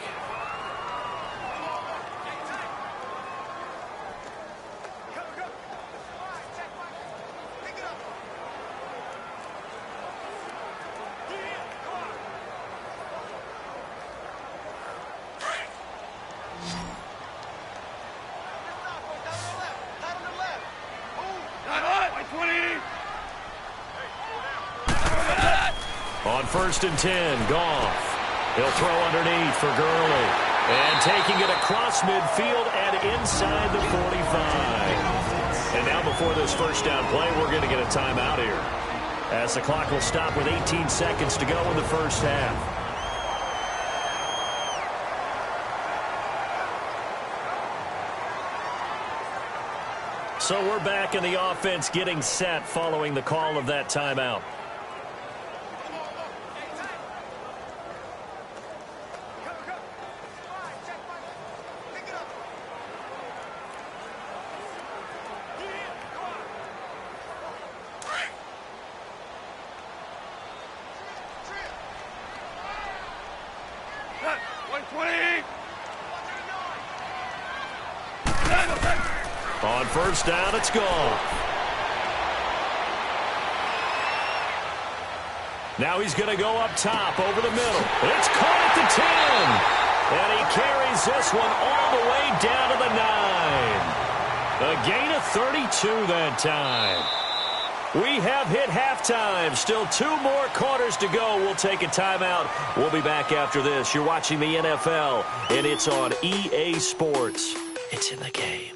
On 1st and 10, Goff. He'll throw underneath for Gurley. And taking it across midfield and inside the 45. And now before this first down play, we're going to get a timeout here, as the clock will stop with 18 seconds to go in the first half. So we're back in the offense getting set following the call of that timeout. On 1st down, it's Goff. Now he's going to go up top over the middle. It's caught at the 10. And he carries this one all the way down to the 9. A gain of 32 that time. We have hit halftime. Still 2 more quarters to go. We'll take a timeout. We'll be back after this. You're watching the NFL, and it's on EA Sports. It's in the game.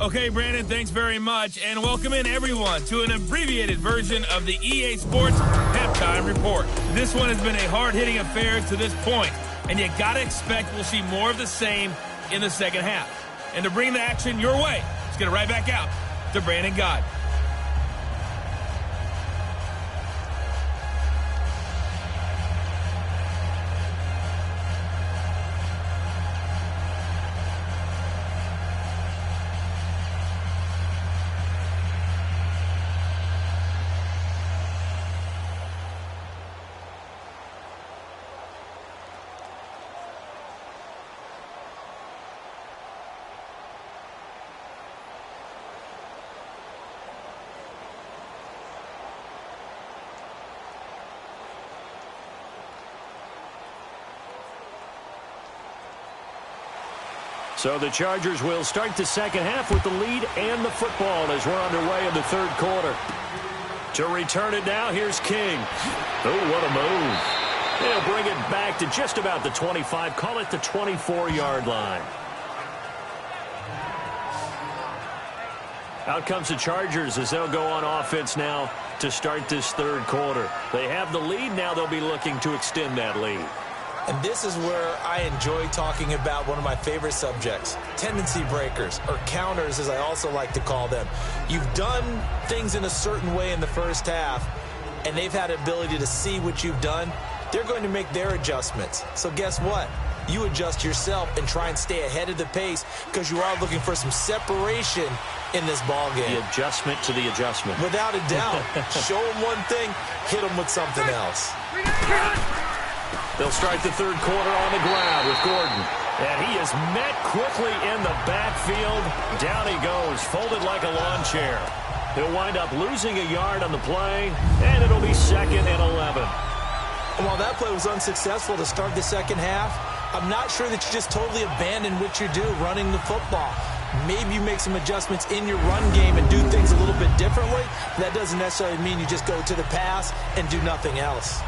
Okay, Brandon, thanks very much, and welcome in everyone to an abbreviated version of the EA Sports Halftime Report. This one has been a hard-hitting affair to this point, and you gotta expect we'll see more of the same in the second half. And to bring the action your way, let's get it right back out to Brandon God. So the Chargers will start the second half with the lead and the football as we're underway in the third quarter. To return it now, here's King. Oh, what a move. They'll bring it back to just about the 25, call it the 24-yard line. Out comes the Chargers as they'll go on offense now to start this third quarter. They have the lead, now they'll be looking to extend that lead. And this is where I enjoy talking about one of my favorite subjects, tendency breakers, or counters as I also like to call them. You've done things in a certain way in the first half, and they've had the ability to see what you've done. They're going to make their adjustments. So guess what? You adjust yourself and try and stay ahead of the pace because you are looking for some separation in this ball game. The adjustment to the adjustment. Without a doubt. Show them one thing, hit them with something else. They'll start the third quarter on the ground with Gordon. And he is met quickly in the backfield. Down he goes, folded like a lawn chair. He'll wind up losing a yard on the play, and it'll be 2nd and 11. And while that play was unsuccessful to start the second half, I'm not sure that you just totally abandon what you do running the football. Maybe you make some adjustments in your run game and do things a little bit differently. That doesn't necessarily mean you just go to the pass and do nothing else.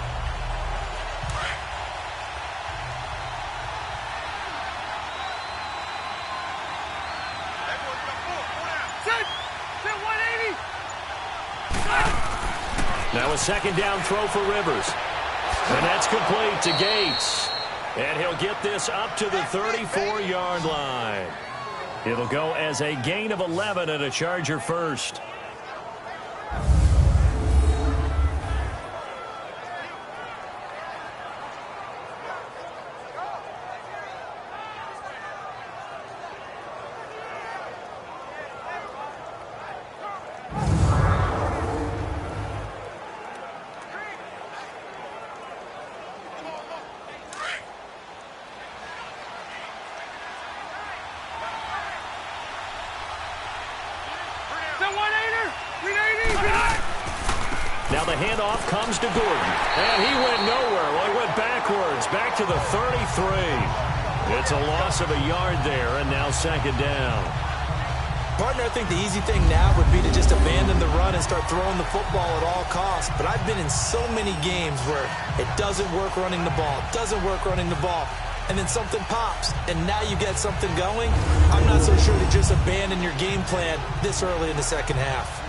Now a second down throw for Rivers. And that's complete to Gates. And he'll get this up to the 34-yard line. It'll go as a gain of 11 and a Charger first. the handoff comes to Gordon. And he went nowhere. Well, he went backwards, back to the 33. It's a loss of a yard there, and now second down. Partner, I think the easy thing now would be to just abandon the run and start throwing the football at all costs. But I've been in so many games where it doesn't work running the ball, and then something pops, and now you get something going. I'm not so sure to just abandon your game plan this early in the second half.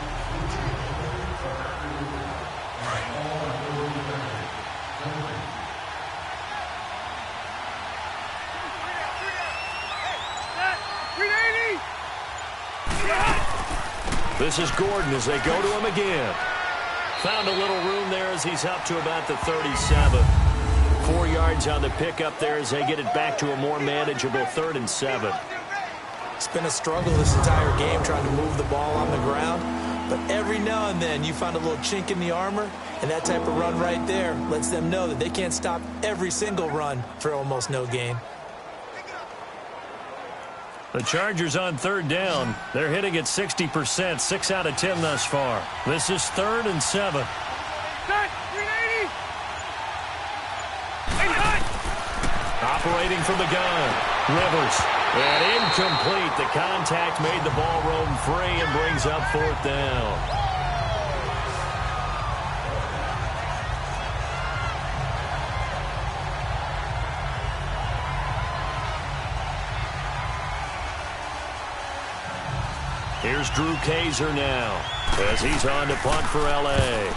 This is Gordon as they go to him again. Found a little room there as he's up to about the 37. 4 yards on the pickup there as they get it back to a more manageable 3rd and 7. It's been a struggle this entire game trying to move the ball on the ground. But every now and then you find a little chink in the armor, and that type of run right there lets them know that they can't stop every single run for almost no gain. The Chargers on 3rd down. They're hitting at 60%, 6 out of 10 thus far. This is 3rd and 7. Operating from the gun. Rivers. And incomplete. The contact made the ball roam free and brings up 4th down. Here's Drew Kaiser now as he's on to punt for L.A.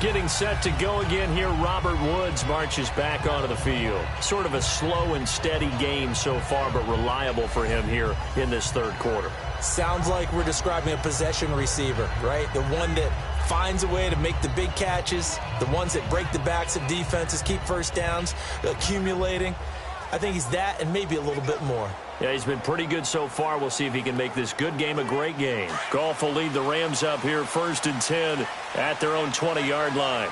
Getting set to go again here, Robert Woods marches back onto the field. Sort of a slow and steady game so far, but reliable for him here in this 3rd quarter. Sounds like we're describing a possession receiver, right? The one that finds a way to make the big catches, the ones that break the backs of defenses, keep first downs, accumulating. I think he's that and maybe a little bit more. Yeah, he's been pretty good so far. We'll see if he can make this good game a great game. Goff will lead the Rams up here 1st and 10 at their own 20-yard line.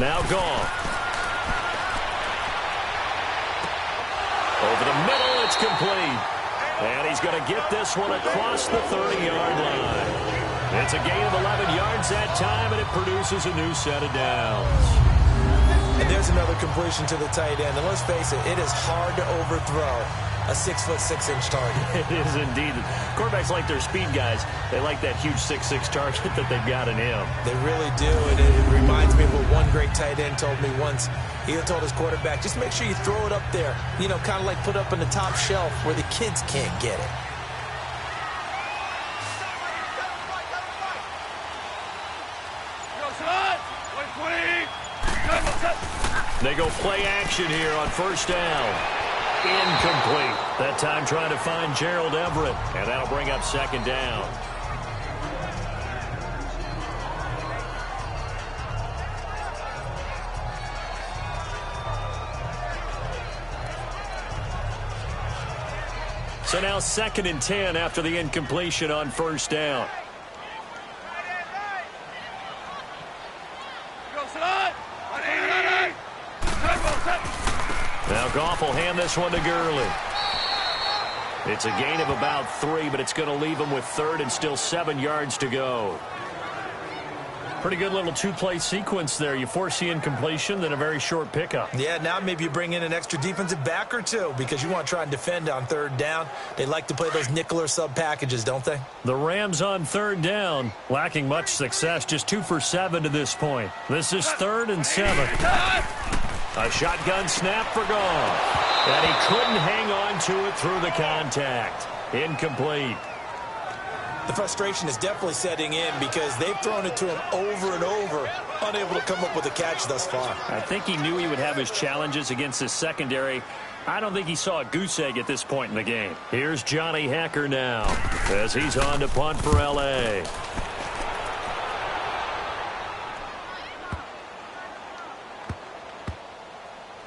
Now Goff. Over the middle, it's complete. And he's going to get this one across the 30-yard line. It's a gain of 11 yards that time, and it produces a new set of downs. And there's another completion to the tight end. And let's face it, it is hard to overthrow a 6'6" target. It is indeed. Quarterbacks like their speed guys. They like that huge 6'6" target that they've got in him. They really do, and it reminds me of what one great tight end told me once. He told his quarterback, just make sure you throw it up there. You know, kind of like put up on the top shelf where the kids can't get it. They go play action here on 1st down. Incomplete. That time trying to find Gerald Everett, and that'll bring up 2nd down. So now 2nd and 10 after the incompletion on 1st down. Now Goff will hand this one to Gurley. It's a gain of about 3, but it's going to leave him with 3rd and still 7 yards to go. Pretty good little 2-play sequence there. You force the incompletion, then a very short pickup. Yeah, now maybe you bring in an extra defensive back or two because you want to try and defend on 3rd down. They like to play those nickel or sub packages, don't they? The Rams on 3rd down, lacking much success, just 2 for 7 to this point. This is 3rd and 7. A shotgun snap for Goff. And he couldn't hang on to it through the contact. Incomplete. The frustration is definitely setting in because they've thrown it to him over and over, unable to come up with a catch thus far. I think he knew he would have his challenges against his secondary. I don't think he saw a goose egg at this point in the game. Here's Johnny Hecker now as he's on to punt for L.A.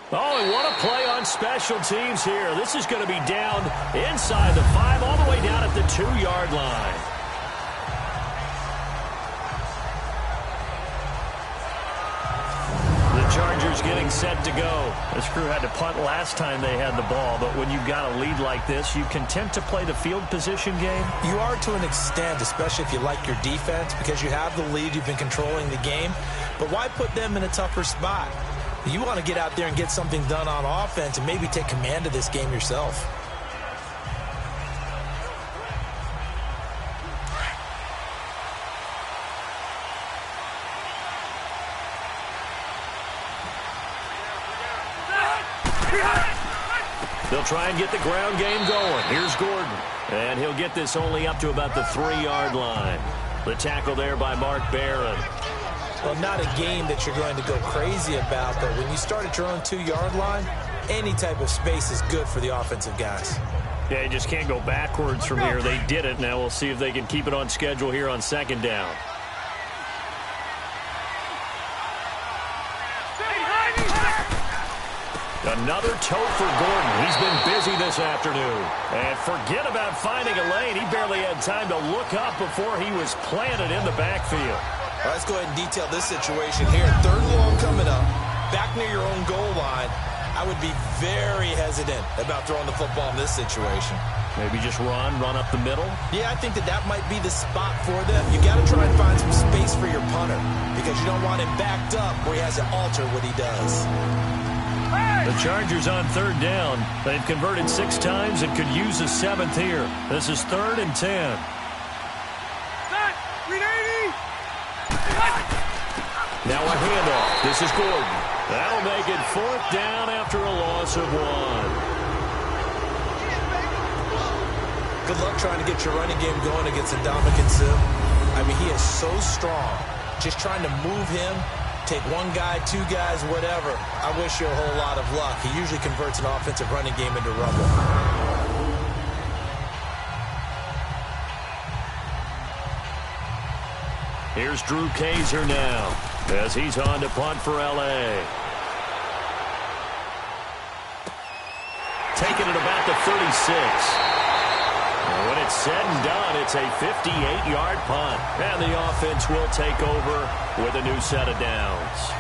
Oh, and what a play on special teams here. This is going to be down inside the 5, all the way down at the 2-yard line. Chargers getting set to go. This crew had to punt last time they had the ball, but when you've got a lead like this, you content to play the field position game? You are to an extent, especially if you like your defense, because you have the lead, you've been controlling the game. But why put them in a tougher spot? You want to get out there and get something done on offense and maybe take command of this game yourself. They'll try and get the ground game going. Here's Gordon. And he'll get this only up to about the 3-yard line. The tackle there by Mark Barron. Well, not a game that you're going to go crazy about, but when you start at your own 2-yard line, any type of space is good for the offensive guys. Yeah, you just can't go backwards from here. They did it. Now we'll see if they can keep it on schedule here on 2nd down. Another tote for Gordon. He's been busy this afternoon. And forget about finding a lane. He barely had time to look up before he was planted in the backfield. All right, let's go ahead and detail this situation here. 3rd and long coming up, back near your own goal line. I would be very hesitant about throwing the football in this situation. Maybe just run up the middle? Yeah, I think that might be the spot for them. You got to try and find some space for your punter because you don't want him backed up where he has to alter what he does. The Chargers on 3rd down. They've converted 6 times and could use a 7th here. This is 3rd and 10. Now a handoff. This is Gordon. That'll make it 4th down after a loss of 1. Good luck trying to get your running game going against Ndamukong Suh. I mean, he is so strong. Just trying to move him, take 1 guy, 2 guys, whatever. I wish you a whole lot of luck. He usually converts an offensive running game into rubble. Here's Drew Kaiser now as he's on to punt for L.A. Taking it about the 36. And when it's said and done, it's a 58-yard punt. And the offense will take over with a new set of downs.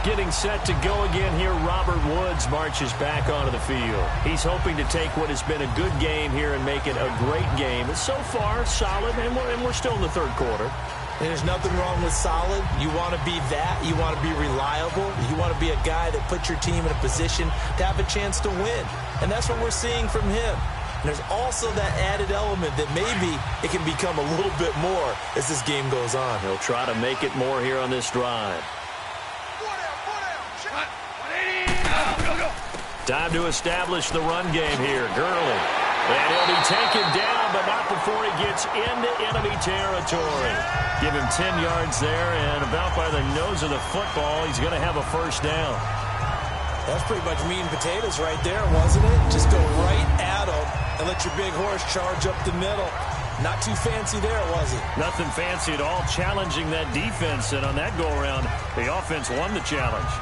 Getting set to go again here, Robert Woods marches back onto the field. He's hoping to take what has been a good game here and make it a great game. So far, solid, and we're still in the 3rd quarter. There's nothing wrong with solid. You want to be that. You want to be reliable. You want to be a guy that puts your team in a position to have a chance to win. And that's what we're seeing from him. And there's also that added element that maybe it can become a little bit more as this game goes on. He'll try to make it more here on this drive. Time to establish the run game here. Gurley. And he'll be taken down, but not before he gets into enemy territory. Give him 10 yards there, and about by the nose of the football, he's going to have a 1st down. That's pretty much meat and potatoes right there, wasn't it? Just go right at him and let your big horse charge up the middle. Not too fancy there, was it? Nothing fancy at all, challenging that defense, and on that go-around, the offense won the challenge.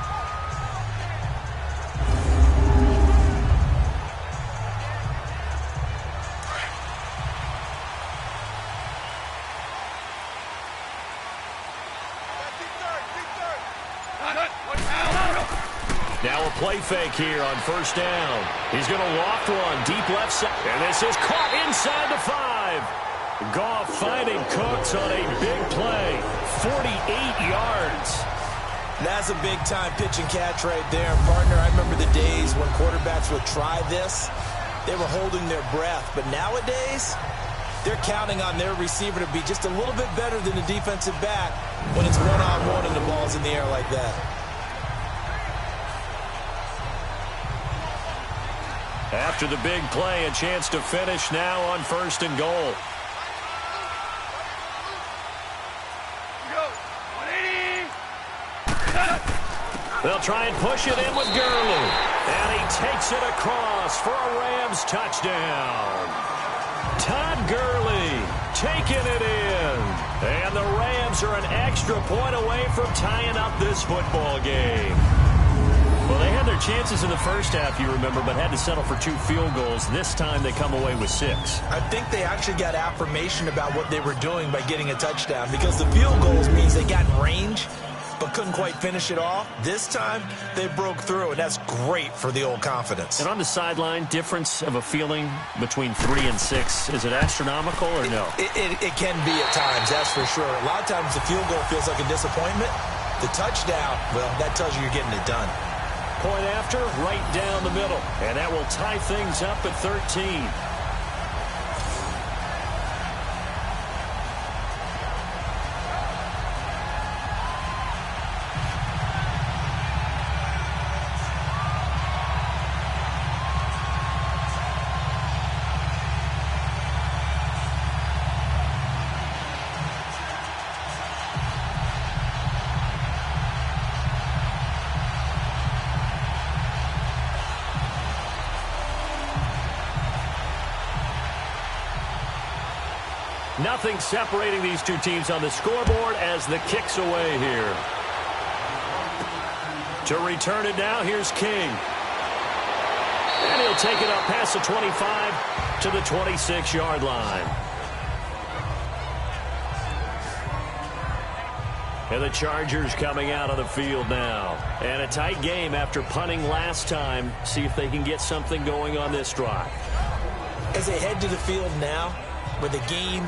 Now a play fake here on 1st down. He's going to loft one deep left side. And this is caught inside the 5. Goff finding Cooks on a big play. 48 yards. That's a big-time pitch and catch right there. Partner, I remember the days when quarterbacks would try this. They were holding their breath. But nowadays, they're counting on their receiver to be just a little bit better than the defensive back when it's one-on-one and the ball's in the air like that. After the big play, a chance to finish now on 1st and goal. They'll try and push it in with Gurley. And he takes it across for a Rams touchdown. Todd Gurley taking it in. And the Rams are an extra point away from tying up this football game. Well, they had their chances in the 1st half, you remember, but had to settle for 2 field goals. This time they come away with 6. I think they actually got affirmation about what they were doing by getting a touchdown because the field goals means they got range. but couldn't quite finish it off. This time, they broke through, and that's great for the old confidence. And on the sideline, difference of a feeling between 3 and 6, is it astronomical or no? It can be at times, that's for sure. A lot of times the field goal feels like a disappointment. The touchdown, well, that tells you you're getting it done. Point after, right down the middle. And that will tie things up at 13. Nothing separating these two teams on the scoreboard as the kick's away here. To return it now, here's King. And he'll take it up past the 25 to the 26-yard line. And the Chargers coming out of the field now. And a tight game after punting last time. See if they can get something going on this drive. As they head to the field now, with the game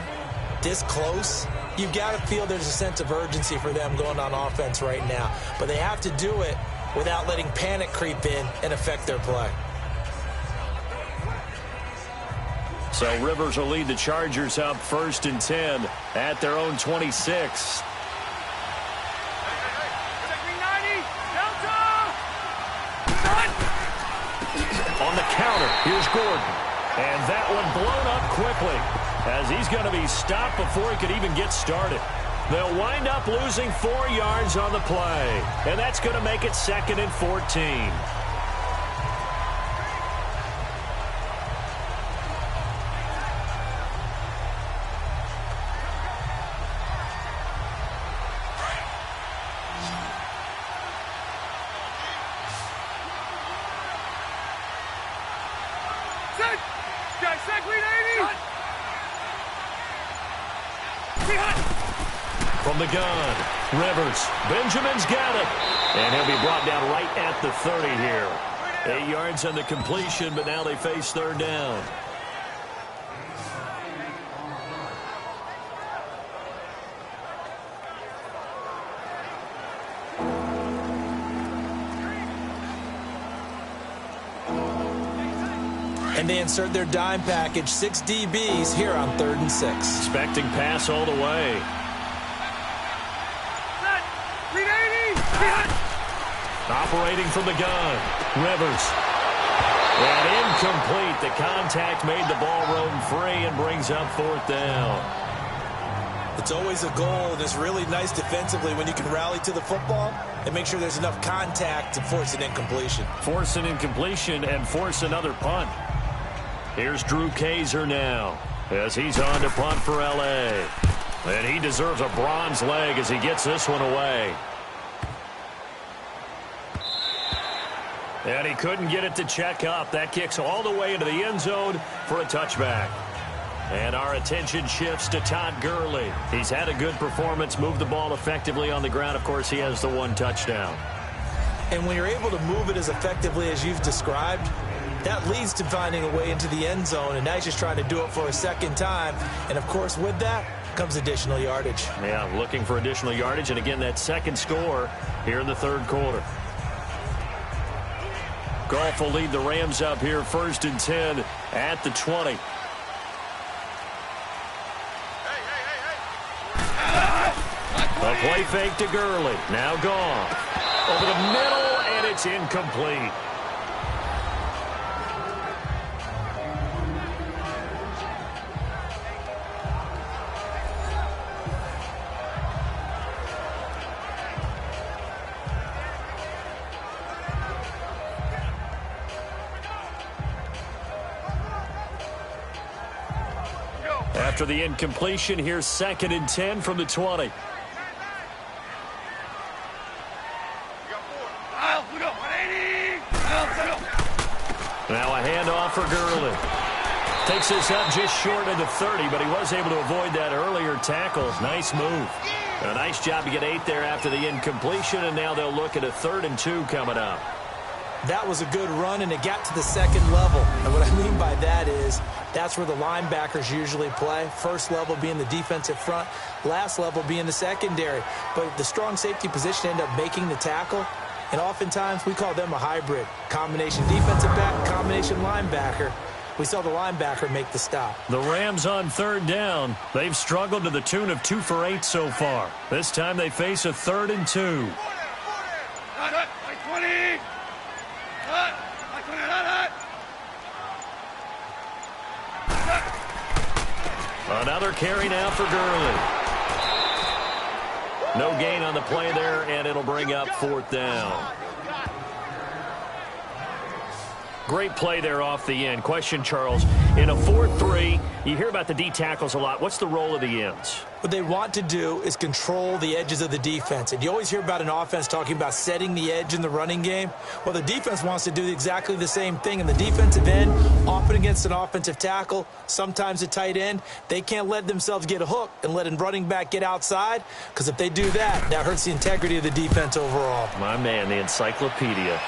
this close, you've got to feel there's a sense of urgency for them going on offense right now. But they have to do it without letting panic creep in and affect their play. So Rivers will lead the Chargers up 1st and 10 at their own 26. On the counter, here's Gordon. And that one blown up quickly as he's going to be stopped before he could even get started. They'll wind up losing 4 yards on the play. And that's going to make it 2nd and 14. From the gun, Rivers. Benjamin's got it. And he'll be brought down right at the 30 here. 8 yards on the completion, but now they face 3rd down. And they insert their dime package, 6 DBs here on 3rd and 6. Expecting pass all the way. Operating from the gun, Rivers. And incomplete. The contact made the ball roam free and brings up 4th down. It's always a goal, and it's really nice defensively when you can rally to the football and make sure there's enough contact to force an incompletion. Force an incompletion and force another punt. Here's Drew Kaiser now as he's on to punt for L.A. And he deserves a bronze leg as he gets this one away. And he couldn't get it to check up. That kicks all the way into the end zone for a touchback. And our attention shifts to Todd Gurley. He's had a good performance, moved the ball effectively on the ground. Of course, he has the 1 touchdown. And when you're able to move it as effectively as you've described, that leads to finding a way into the end zone. And now he's just trying to do it for a 2nd time. And, of course, with that comes additional yardage. Yeah, looking for additional yardage. And, again, that 2nd score here in the 3rd quarter. Goff will lead the Rams up here 1st and 10 at the 20. A play fake to Gurley. Now Goff. Over the middle, and it's incomplete. After the incompletion, here's 2nd and 10 from the 20. Now a handoff for Gurley. Takes this up just short of the 30, but he was able to avoid that earlier tackle. Nice move. A nice job to get 8 there after the incompletion, and now they'll look at a 3rd and 2 coming up. That was a good run, and it got to the second level. And what I mean by that is that's where the linebackers usually play. First level being the defensive front, last level being the secondary. But the strong safety position ended up making the tackle, and oftentimes we call them a hybrid. Combination defensive back, combination linebacker. We saw the linebacker make the stop. The Rams on 3rd down. They've struggled to the tune of 2 for 8 so far. This time they face a 3rd and 2. Another carry now for Gurley. No gain on the play there, and it'll bring up 4th down. Great play there off the end. Question, Charles, in a 4-3, you hear about the D tackles a lot. What's the role of the ends? What they want to do is control the edges of the defense. And you always hear about an offense talking about setting the edge in the running game. Well, the defense wants to do exactly the same thing. In the defensive end, often against an offensive tackle, sometimes a tight end, they can't let themselves get a hook and let a running back get outside, because if they do that, that hurts the integrity of the defense overall. My man, the encyclopedia.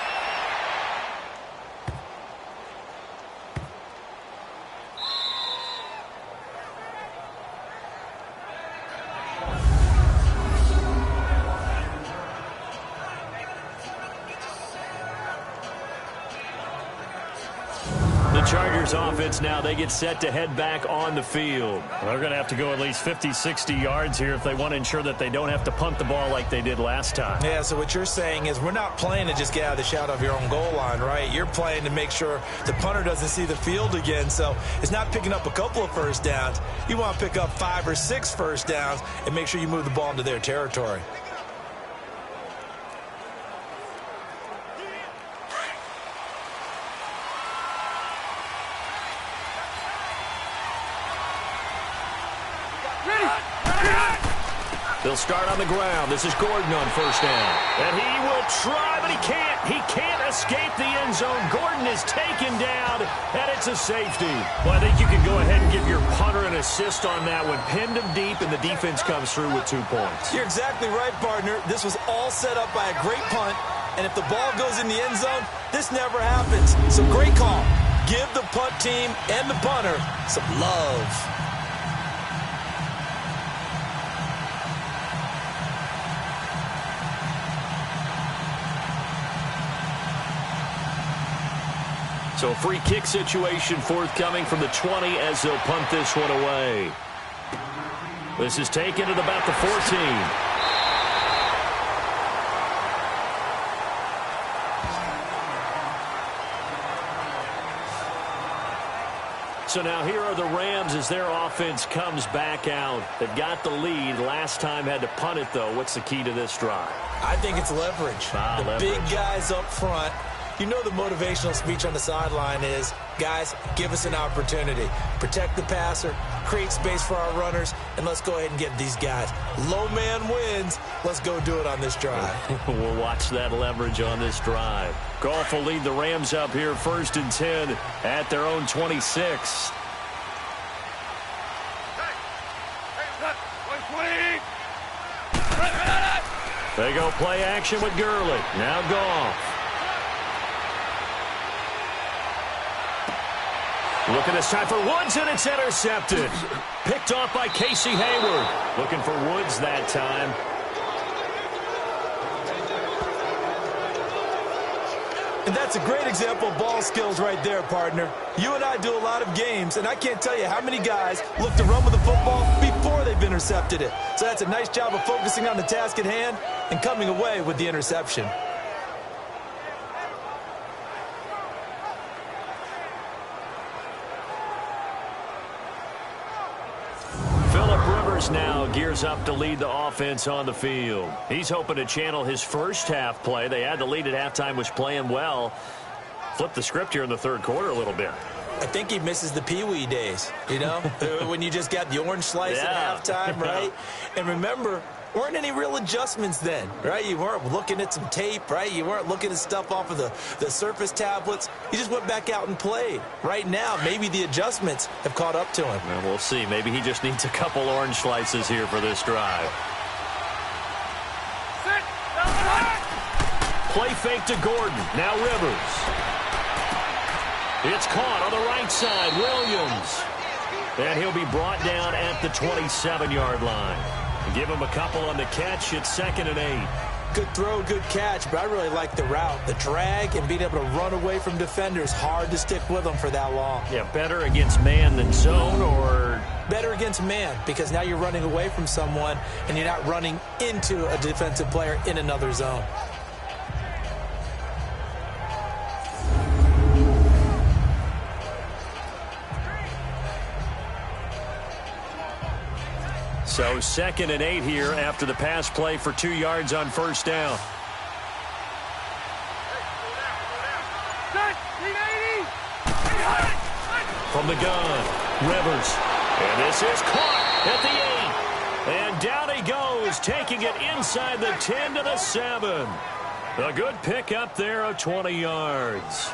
Chargers offense now, they get set to head back on the field. They're going to have to go at least 50, 60 yards here if they want to ensure that they don't have to punt the ball like they did last time. Yeah, so what you're saying is we're not playing to just get out of the shadow of your own goal line, right? You're playing to make sure the punter doesn't see the field again. So it's not picking up a couple of first downs. You want to pick up 5 or 6 first downs and make sure you move the ball into their territory. They'll start on the ground. This is Gordon on first down. And he will try, but he can't. He can't escape the end zone. Gordon is taken down, and it's a safety. Well, I think you can go ahead and give your punter an assist on that one. Pinned him deep, and the defense comes through with 2 points. You're exactly right, partner. This was all set up by a great punt, and if the ball goes in the end zone, this never happens. So great call. Give the punt team and the punter some love. So a free kick situation forthcoming from the 20 as they'll punt this one away. This is taken at about the 14. So now here are the Rams as their offense comes back out. They've got the lead. Last time had to punt it, though. What's the key to this drive? I think it's leverage. Leverage. Big guys up front. You know the motivational speech on the sideline is, guys, give us an opportunity. Protect the passer, create space for our runners, and let's go ahead and get these guys. Low man wins. Let's go do it on this drive. We'll watch that leverage on this drive. Goff will lead the Rams up here 1st and 10 at their own 26. They go play action with Gurley. Now Goff. Looking this time for Woods, and it's intercepted. Picked off by Casey Hayward. Looking for Woods that time. And that's a great example of ball skills right there, partner. You and I do a lot of games, and I can't tell you how many guys look to run with the football before they've intercepted it. So that's a nice job of focusing on the task at hand and coming away with the interception. Now gears up to lead the offense on the field. He's hoping to channel his first half play. They had the lead at halftime, was playing well. Flip the script here in the 3rd quarter a little bit. I think he misses the Pee-wee days, you know, when you just got the orange slice at halftime, right? And remember, weren't any real adjustments then, right? You weren't looking at some tape, right? You weren't looking at stuff off of the Surface tablets. You just went back out and played. Right now, maybe the adjustments have caught up to him. Well, we'll see. Maybe he just needs a couple orange slices here for this drive. Play fake to Gordon. Now Rivers. It's caught on the right side. Williams. And he'll be brought down at the 27-yard line. Give him a couple on the catch. It's 2nd and 8. Good throw, good catch, but I really like the route. The drag and being able to run away from defenders, hard to stick with them for that long. Yeah, better against man than zone, or? Better against man, because now you're running away from someone and you're not running into a defensive player in another zone. So 2nd and 8 here after the pass play for 2 yards on first down. From the gun, Rivers. And this is caught at the 8. And down he goes, taking it inside the 10 to the 7. A good pickup there of 20 yards.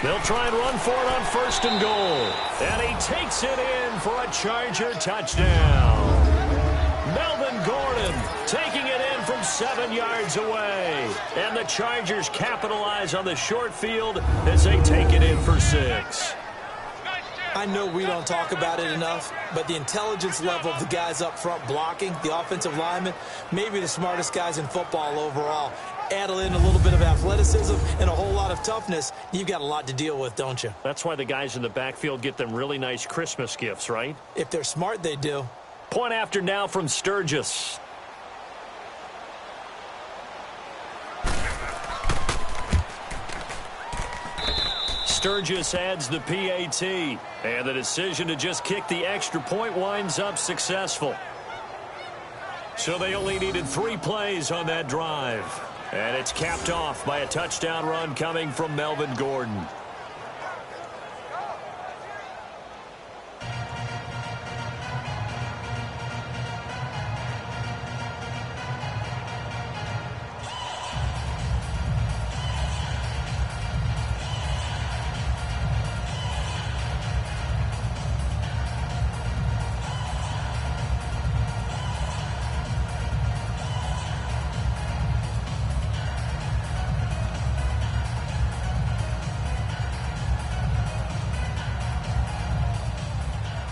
They'll try and run for it on 1st and goal. And he takes it in for a Charger touchdown. Melvin Gordon taking it in from 7 yards away. And the Chargers capitalize on the short field as they take it in for 6. I know we don't talk about it enough, but the intelligence level of the guys up front blocking, the offensive linemen, maybe the smartest guys in football overall. Add in a little bit of athleticism and a whole lot of toughness, you've got a lot to deal with, don't you? That's why the guys in the backfield get them really nice Christmas gifts, right? If they're smart, they do. Point after now from Sturgis. Sturgis adds the PAT, and the decision to just kick the extra point winds up successful. So they only needed 3 plays on that drive. And it's capped off by a touchdown run coming from Melvin Gordon.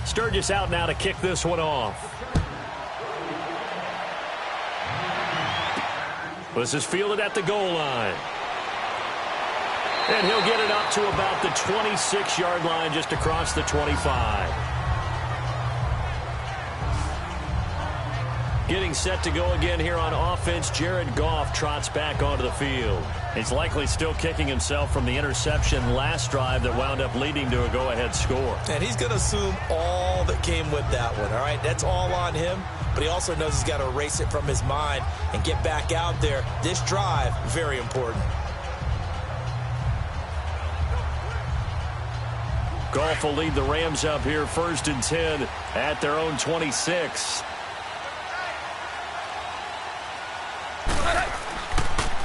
Sturgis out now to kick this one off. This is fielded at the goal line. And he'll get it up to about the 26-yard line, just across the 25. Getting set to go again here on offense, Jared Goff trots back onto the field. He's likely still kicking himself from the interception last drive that wound up leading to a go-ahead score. And he's going to assume all that came with that one, all right? That's all on him, but he also knows he's got to erase it from his mind and get back out there. This drive, very important. Goff will lead the Rams up here 1st and 10 at their own 26.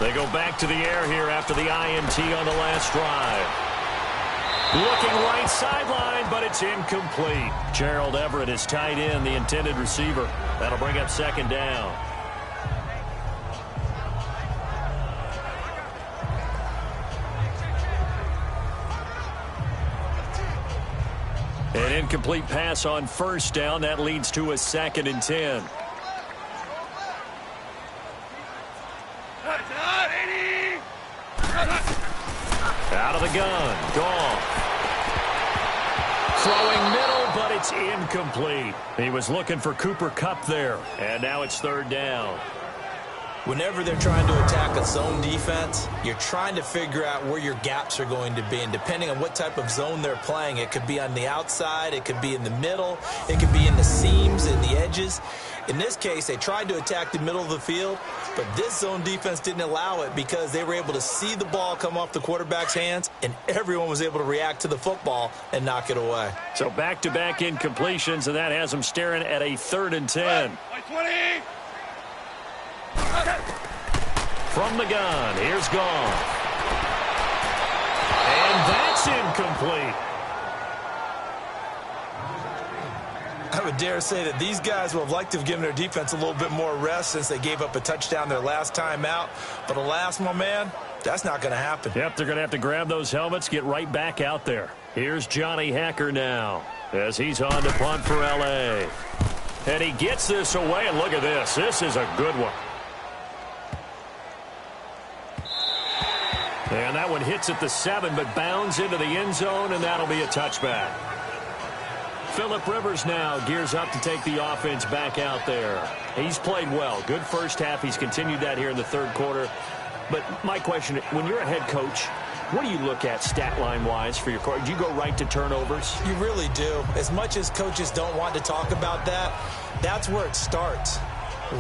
They go back to the air here after the INT on the last drive. Looking right sideline, but it's incomplete. Gerald Everett is tight end, the intended receiver. That'll bring up 2nd down. An incomplete pass on 1st down. That leads to a 2nd and 10. Out of the gun. Goff. Throwing middle, but it's incomplete. He was looking for Cooper Kupp there. And now it's 3rd down. Whenever they're trying to attack a zone defense, you're trying to figure out where your gaps are going to be. And depending on what type of zone they're playing, it could be on the outside, it could be in the middle, it could be in the seams, in the edges. In this case, they tried to attack the middle of the field, but this zone defense didn't allow it because they were able to see the ball come off the quarterback's hands, and everyone was able to react to the football and knock it away. So back-to-back incompletions, and that has them staring at a 3rd and 10. 20. From the gun, here's Goff. And that's incomplete. I would dare say that these guys would have liked to have given their defense a little bit more rest since they gave up a touchdown their last time out. But alas, my man, that's not going to happen. Yep, they're going to have to grab those helmets, get right back out there. Here's Johnny Hacker now as he's on to punt for L.A. And he gets this away, and look at this. This is a good one. And that one hits at the 7, but bounds into the end zone, and that'll be a touchback. Phillip Rivers now gears up to take the offense back out there. He's played well. Good first half. He's continued that here in the 3rd quarter. But my question, when you're a head coach, what do you look at stat line-wise for your coach? Do you go right to turnovers? You really do. As much as coaches don't want to talk about that, that's where it starts.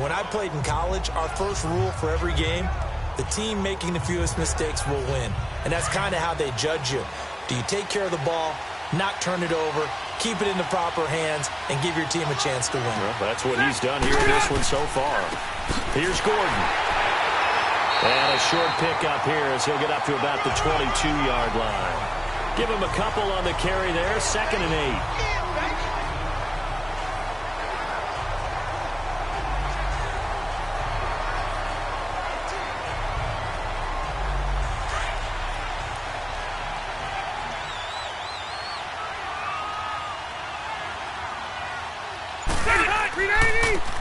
When I played in college, our first rule for every game, the team making the fewest mistakes will win. And that's kind of how they judge you. Do you take care of the ball, not turn it over, keep it in the proper hands, and give your team a chance to win? Well, that's what he's done here in this one so far. Here's Gordon. And a short pickup here as he'll get up to about the 22-yard line. Give him a couple on the carry there, 2nd and 8.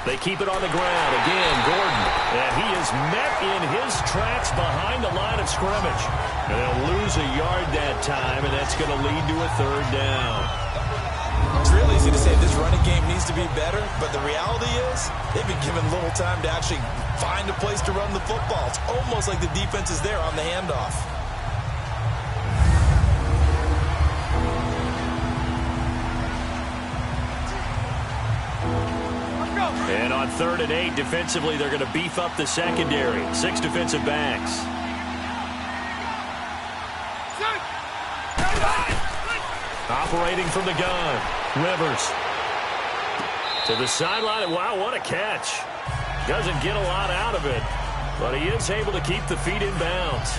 They keep it on the ground. Again, Gordon. And he is met in his tracks behind the line of scrimmage. And they'll lose a yard that time, and that's going to lead to a 3rd down. It's real easy to say this running game needs to be better, but the reality is they've been given little time to actually find a place to run the football. It's almost like the defense is there on the handoff. And on 3rd and 8, defensively, they're going to beef up the secondary. 6 defensive backs. Operating from the gun. Rivers. To the sideline. Wow, what a catch. Doesn't get a lot out of it, but he is able to keep the feet in bounds.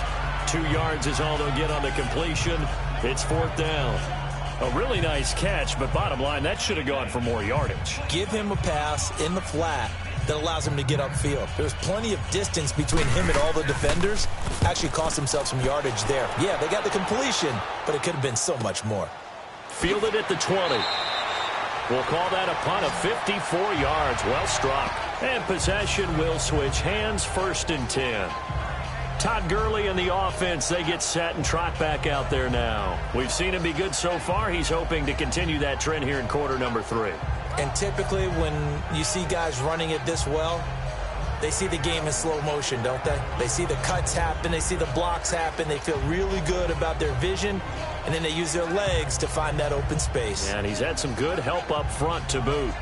2 yards is all they'll get on the completion. It's 4th down. A really nice catch, but bottom line, that should have gone for more yardage. Give him a pass in the flat that allows him to get upfield. There's plenty of distance between him and all the defenders. Actually cost himself some yardage there. Yeah, they got the completion, but it could have been so much more. Fielded at the 20. We'll call that a punt of 54 yards. Well struck. And possession will switch hands, 1st and 10. Todd Gurley and the offense, they get set and trot back out there now. We've seen him be good so far. He's hoping to continue that trend here in quarter number 3. And typically when you see guys running it this well, they see the game in slow motion, don't they? They see the cuts happen. They see the blocks happen. They feel really good about their vision, and then they use their legs to find that open space. And he's had some good help up front to boot.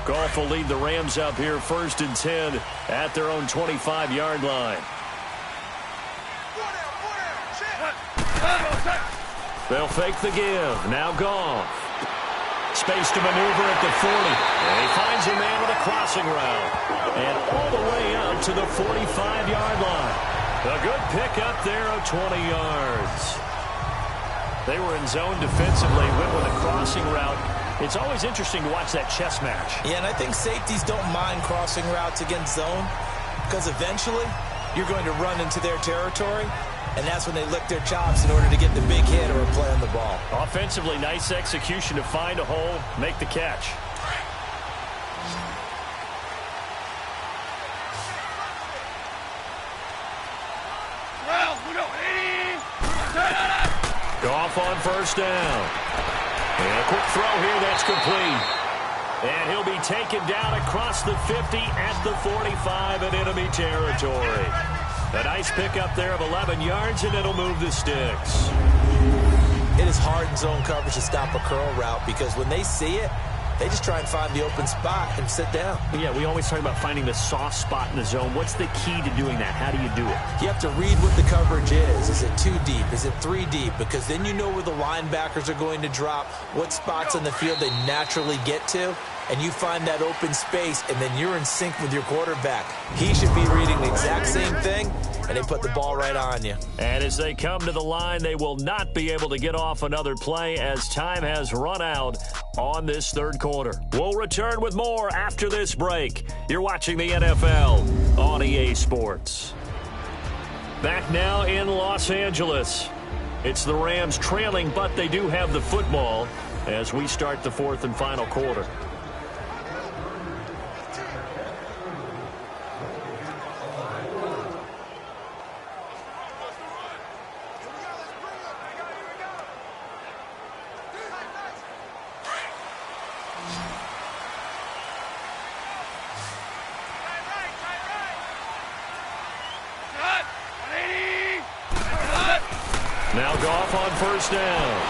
Goff will lead the Rams up here 1st and 10 at their own 25-yard line. They'll fake the give. Now Goff. Space to maneuver at the 40. And he finds a man with a crossing route. And all the way out to the 45-yard line. A good pickup there of 20 yards. They were in zone defensively, went with a crossing route. It's always interesting to watch that chess match. Yeah, and I think safeties don't mind crossing routes against zone because eventually you're going to run into their territory, and that's when they lick their chops in order to get the big hit or a play on the ball. Offensively, nice execution to find a hole, make the catch. Goff on 1st down. And a quick throw here, that's complete. And he'll be taken down across the 50 at the 45 in enemy territory. A nice pickup there of 11 yards, and it'll move the sticks. It is hard in zone coverage to stop a curl route because when they see it, they just try and find the open spot and sit down. Yeah, we always talk about finding the soft spot in the zone. What's the key to doing that? How do you do it? You have to read what the coverage is. Is it 2 deep? Is it 3 deep? Because then you know where the linebackers are going to drop, what spots on the field they naturally get to, and you find that open space, and then you're in sync with your quarterback. He should be reading the exact same thing, and they put the ball right on you. And as they come to the line, they will not be able to get off another play as time has run out on this third quarter. We'll return with more after this break. You're watching the NFL on EA Sports. Back now in Los Angeles. It's the Rams trailing, but they do have the football as we start the fourth and final quarter. Now Goff on first down.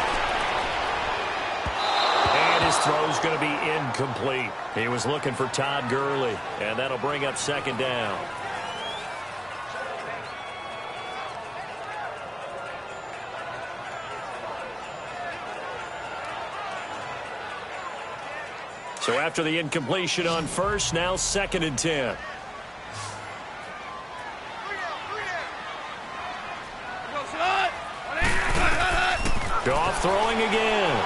And his throw's going to be incomplete. He was looking for Todd Gurley, and that'll bring up second down. So after the incompletion on first, now 2nd and 10. Goff throwing again.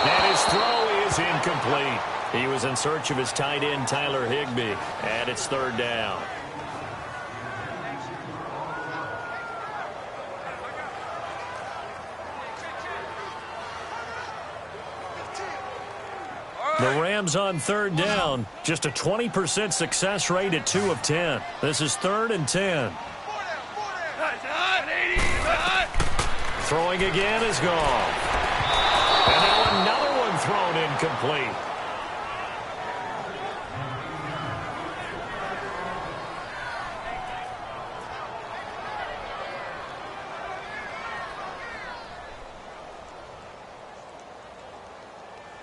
And his throw is incomplete. He was in search of his tight end, Tyler Higbee. And it's 3rd down. The Rams on 3rd down. Just a 20% success rate at 2 of 10. This is 3rd and 10. Throwing again is gone. And now another one thrown incomplete.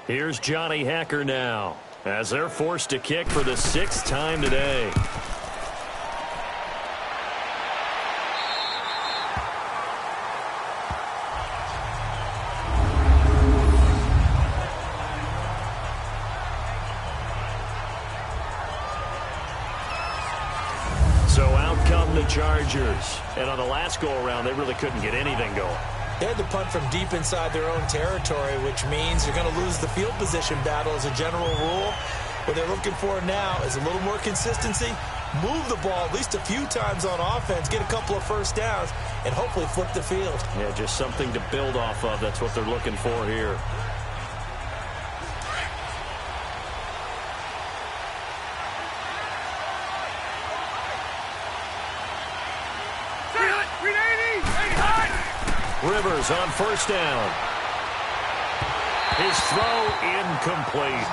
Here's Johnny Hacker now as they're forced to kick for the 6th time today. Chargers. And on the last go-around, they really couldn't get anything going. They had to punt from deep inside their own territory, which means you're going to lose the field position battle as a general rule. What they're looking for now is a little more consistency, move the ball at least a few times on offense, get a couple of first downs, and hopefully flip the field. Yeah, just something to build off of. That's what they're looking for here. Rivers on first down. His throw incomplete.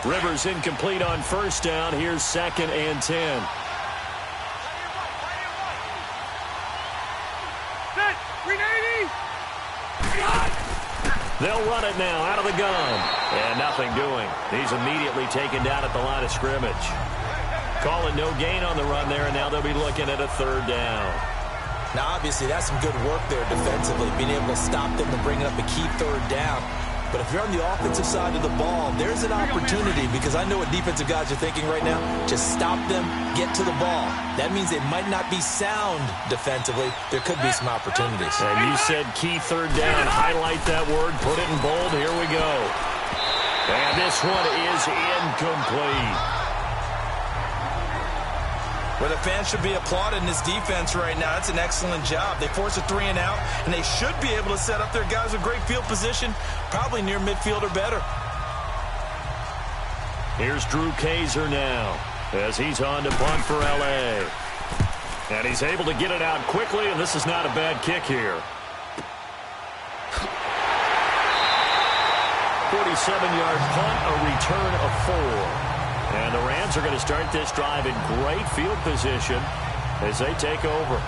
Rivers incomplete on first down. Here's 2nd and 10. They'll run it now out of the gun. And nothing doing. He's immediately taken down at the line of scrimmage. Calling no gain on the run there, and now they'll be looking at a 3rd down. Now, obviously, that's some good work there defensively, being able to stop them and bring up a key 3rd down. But if you're on the offensive side of the ball, there's an opportunity, because I know what defensive guys are thinking right now. Just stop them, get to the ball. That means they might not be sound defensively. There could be some opportunities. And you said key 3rd down. Highlight that word. Put it in bold. Here we go. And this one is incomplete. Where the fans should be applauding this defense right now. That's an excellent job. They force a 3 and out, and they should be able to set up their guys with great field position, probably near midfield or better. Here's Drew Kaiser now as he's on to punt for L.A. And he's able to get it out quickly, and this is not a bad kick here. 7-yard punt, a return of 4. And the Rams are going to start this drive in great field position as they take over.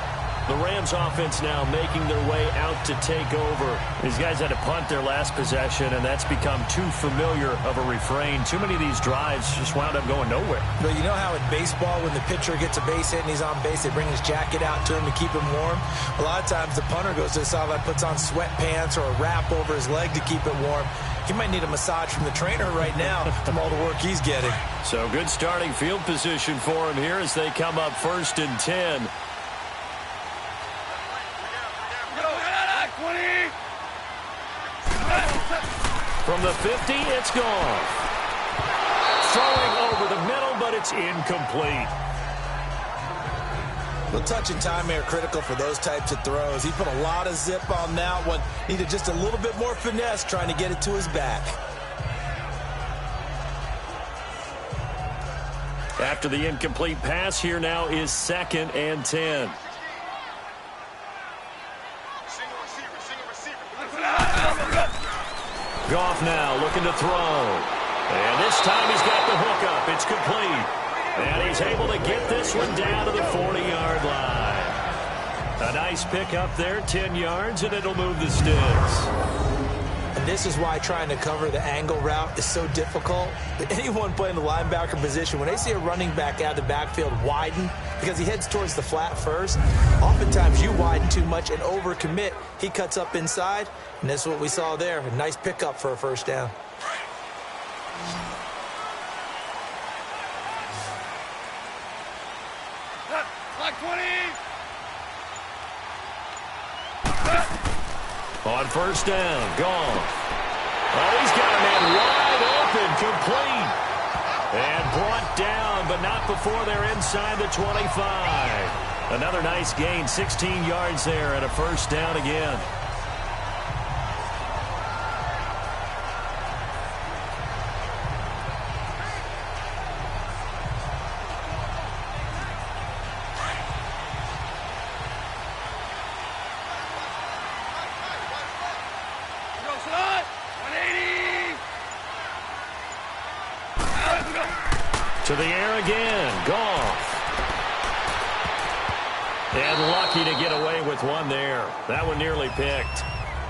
The Rams offense now making their way out to take over. These guys had to punt their last possession, and that's become too familiar of a refrain. Too many of these drives just wound up going nowhere. But you know how in baseball, when the pitcher gets a base hit and he's on base, they bring his jacket out to him to keep him warm? A lot of times the punter goes to the sideline, puts on sweatpants or a wrap over his leg to keep it warm. He might need a massage from the trainer right now from all the work he's getting. So good starting field position for him here as they come up 1st and 10. From the 50, it's gone. Throwing over the middle, but it's incomplete. The touch and time are critical for those types of throws. He put a lot of zip on that one. Needed just a little bit more finesse trying to get it to his back. After the incomplete pass, here now is 2nd and 10. Goff now looking to throw. And this time he's got the hook up. It's complete. And he's able to get this one down to the 40-yard line. A nice pick up there, 10 yards, and it'll move the sticks. And this is why trying to cover the angle route is so difficult. Anyone playing the linebacker position, when they see a running back out of the backfield widen, because he heads towards the flat first, oftentimes you widen too much and overcommit. He cuts up inside, and that's what we saw there. A nice pickup for a first down. On 1st down, Goff. Oh, he's got a man wide open, complete. And brought down, but not before they're inside the 25. Another nice gain, 16 yards there, and a 1st down again. To the air again, Goff. And lucky to get away with one there. That one nearly picked.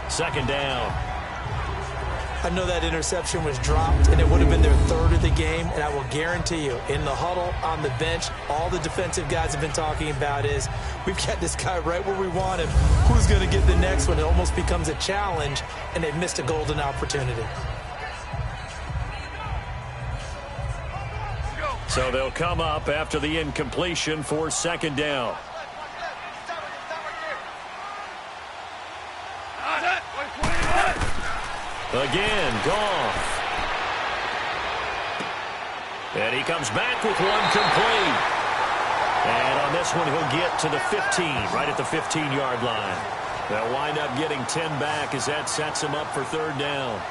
2nd down. I know that interception was dropped, and it would have been their 3rd of the game, and I will guarantee you, in the huddle, on the bench, all the defensive guys have been talking about is, we've got this guy right where we want him. Who's going to get the next one? It almost becomes a challenge, and they've missed a golden opportunity. So they'll come up after the incompletion for 2nd down. Again, Goff. And he comes back with one complete. And on this one, he'll get to the 15, right at the 15-yard line. They'll wind up getting 10 back as that sets him up for 3rd down.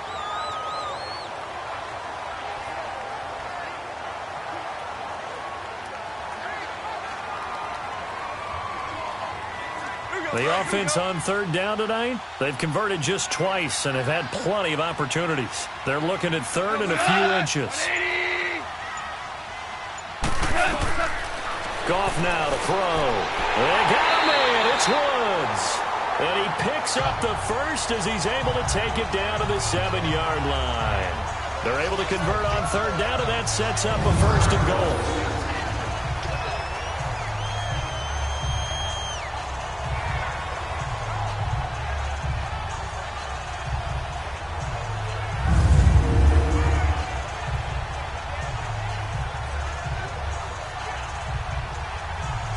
The offense on 3rd down tonight, they've converted just twice and have had plenty of opportunities. They're looking at 3rd and a few inches. Goff now to throw. They got a man. It's Woods. And he picks up the 1st as he's able to take it down to the 7-yard line. They're able to convert on 3rd down, and that sets up a 1st and goal.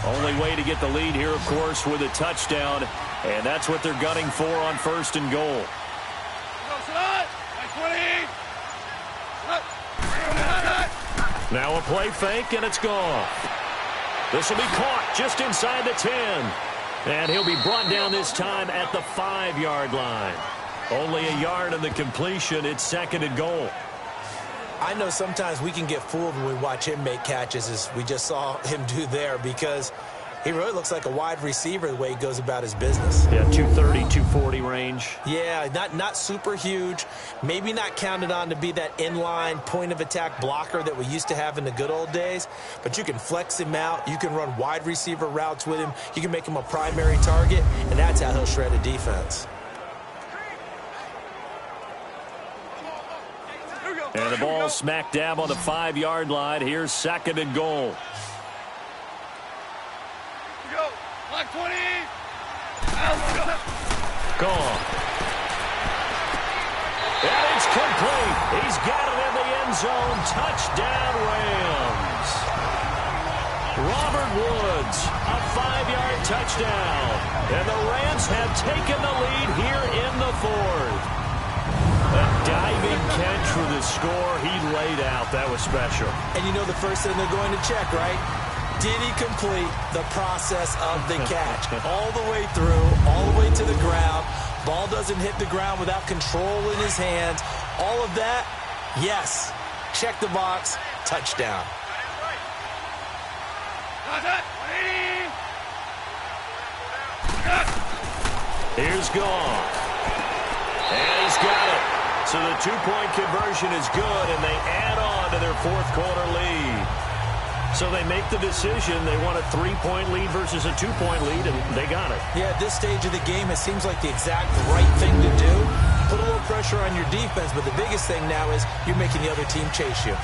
Only way to get the lead here, of course, with a touchdown, and that's what they're gunning for on 1st and goal. Now a play fake, and it's gone. This will be caught just inside the 10, and he'll be brought down this time at the 5-yard line. Only a yard on the completion. It's 2nd and goal. I know sometimes we can get fooled when we watch him make catches, as we just saw him do there, because He really looks like a wide receiver the way he goes about his business. Yeah, 230, 240 range. Yeah, not super huge. Maybe not counted on to be that inline point-of-attack blocker that we used to have in the good old days. But you can flex him out. You can run wide receiver routes with him. You can make him a primary target, and that's how he'll shred a defense. And the ball smack dab on the 5-yard line. Here's 2nd and goal. Black 20. Gone. And it's complete. He's got it in the end zone. Touchdown, Rams. Robert Woods, a 5-yard touchdown. And the Rams have taken the lead here in the 4th. A diving catch for the score. He laid out. That was special. And you know the first thing they're going to check, right? Did he complete the process of the catch? All the way through, all the way to the ground. Ball doesn't hit the ground without control in his hands. All of that, yes. Check the box, touchdown. Here's Goff. And he's got it. So the 2-point conversion is good, and they add on to their 4th-quarter lead. So they make the decision. They want a 3-point lead versus a 2-point lead, and they got it. Yeah, at this stage of the game, it seems like the exact right thing to do. Put a little pressure on your defense, but the biggest thing now is you're making the other team chase you.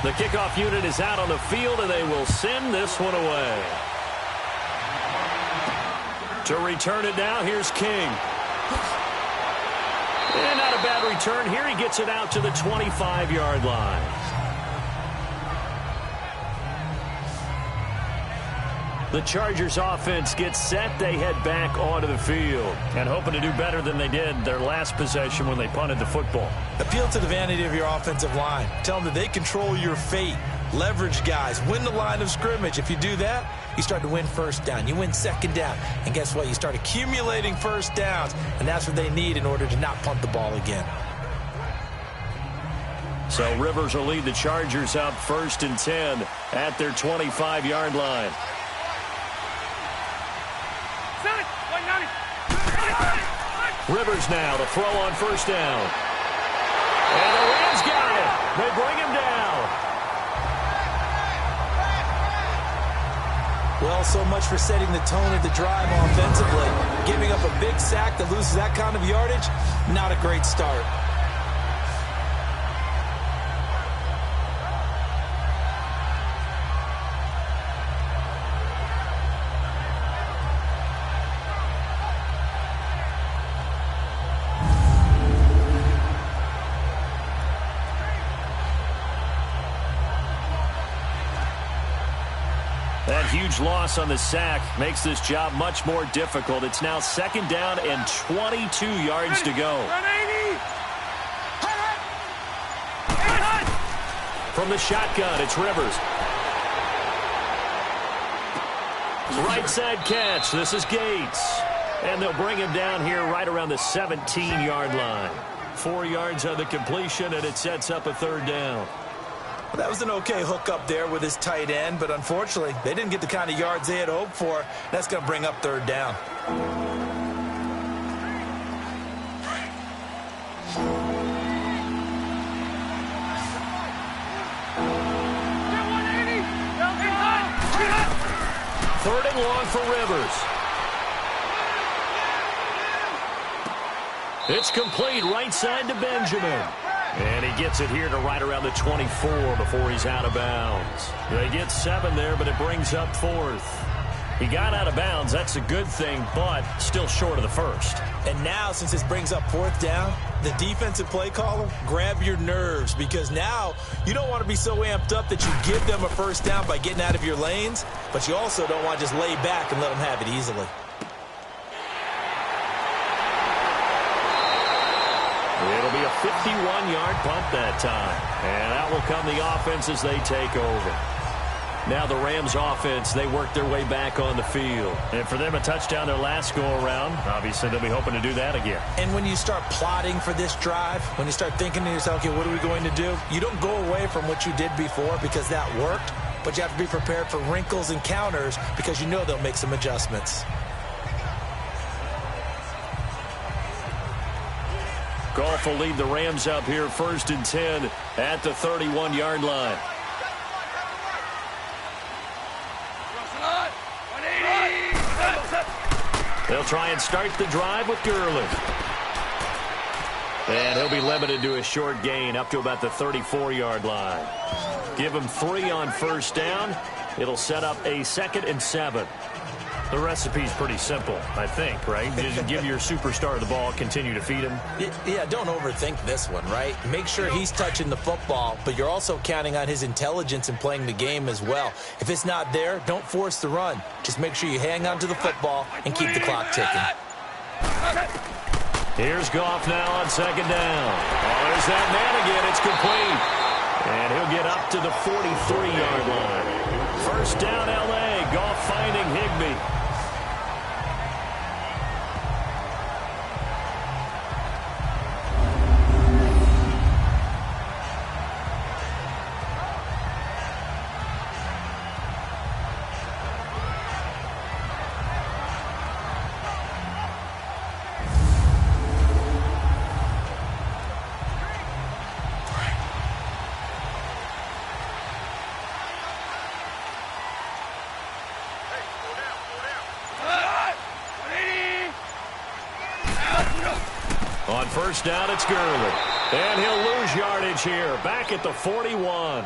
The kickoff unit is out on the field, and they will send this one away. To return it now, here's King. And not a bad return here. He gets it out to the 25-yard line. The Chargers offense gets set. They head back onto the field and hoping to do better than they did their last possession when they punted the football. Appeal to the vanity of your offensive line. Tell them that they control your fate. Leverage guys. Win the line of scrimmage. If you do that, you start to win first down. You win second down. And guess what? You start accumulating first downs. And that's what they need in order to not punt the ball again. So Rivers will lead the Chargers up 1st and 10 at their 25-yard line. Rivers now to throw on 1st down. And the Rams got it. They bring him down. Well, so much for setting the tone of the drive offensively. Giving up a big sack that loses that kind of yardage, not a great start. That huge loss on the sack makes this job much more difficult. It's now 2nd down and 22 yards to go. From the shotgun, it's Rivers. Right side catch. This is Gates. And they'll bring him down here right around the 17-yard line. 4 yards on the completion, and it sets up a 3rd down. Well, that was an okay hook up there with his tight end, but unfortunately, they didn't get the kind of yards they had hoped for. That's going to bring up 3rd down. Third and long for Rivers. It's complete right side to Benjamin. And he gets it here to right around the 24 before he's out of bounds. They get 7 there, but it brings up 4th. He got out of bounds. That's a good thing, but still short of the 1st. And now, since this brings up 4th down, the defensive play caller, grab your nerves, because now you don't want to be so amped up that you give them a 1st down by getting out of your lanes, but you also don't want to just lay back and let them have it easily. It'll be a 51-yard punt that time. And out will come the offense as they take over. Now the Rams offense, they work their way back on the field. And for them, a touchdown their last go-around. Obviously, they'll be hoping to do that again. And when you start plotting for this drive, when you start thinking to yourself, okay, what are we going to do? You don't go away from what you did before because that worked, but you have to be prepared for wrinkles and counters because you know they'll make some adjustments. Goff will lead the Rams up here 1st and 10 at the 31-yard line. They'll try and start the drive with Gurley. And he'll be limited to a short gain up to about the 34-yard line. Give him 3 on 1st down. It'll set up a 2nd and 7. The recipe's pretty simple, I think, right? Just give your superstar the ball, continue to feed him. Yeah, don't overthink this one, right? Make sure he's touching the football, but you're also counting on his intelligence in playing the game as well. If it's not there, don't force the run. Just make sure you hang on to the football and keep the clock ticking. Here's Goff now on 2nd down. Oh, there's that man again. It's complete. And he'll get up to the 43-yard line. 1st down, L.A. Goff finding Higbee. On 1st down, it's Gurley. And he'll lose yardage here, back at the 41.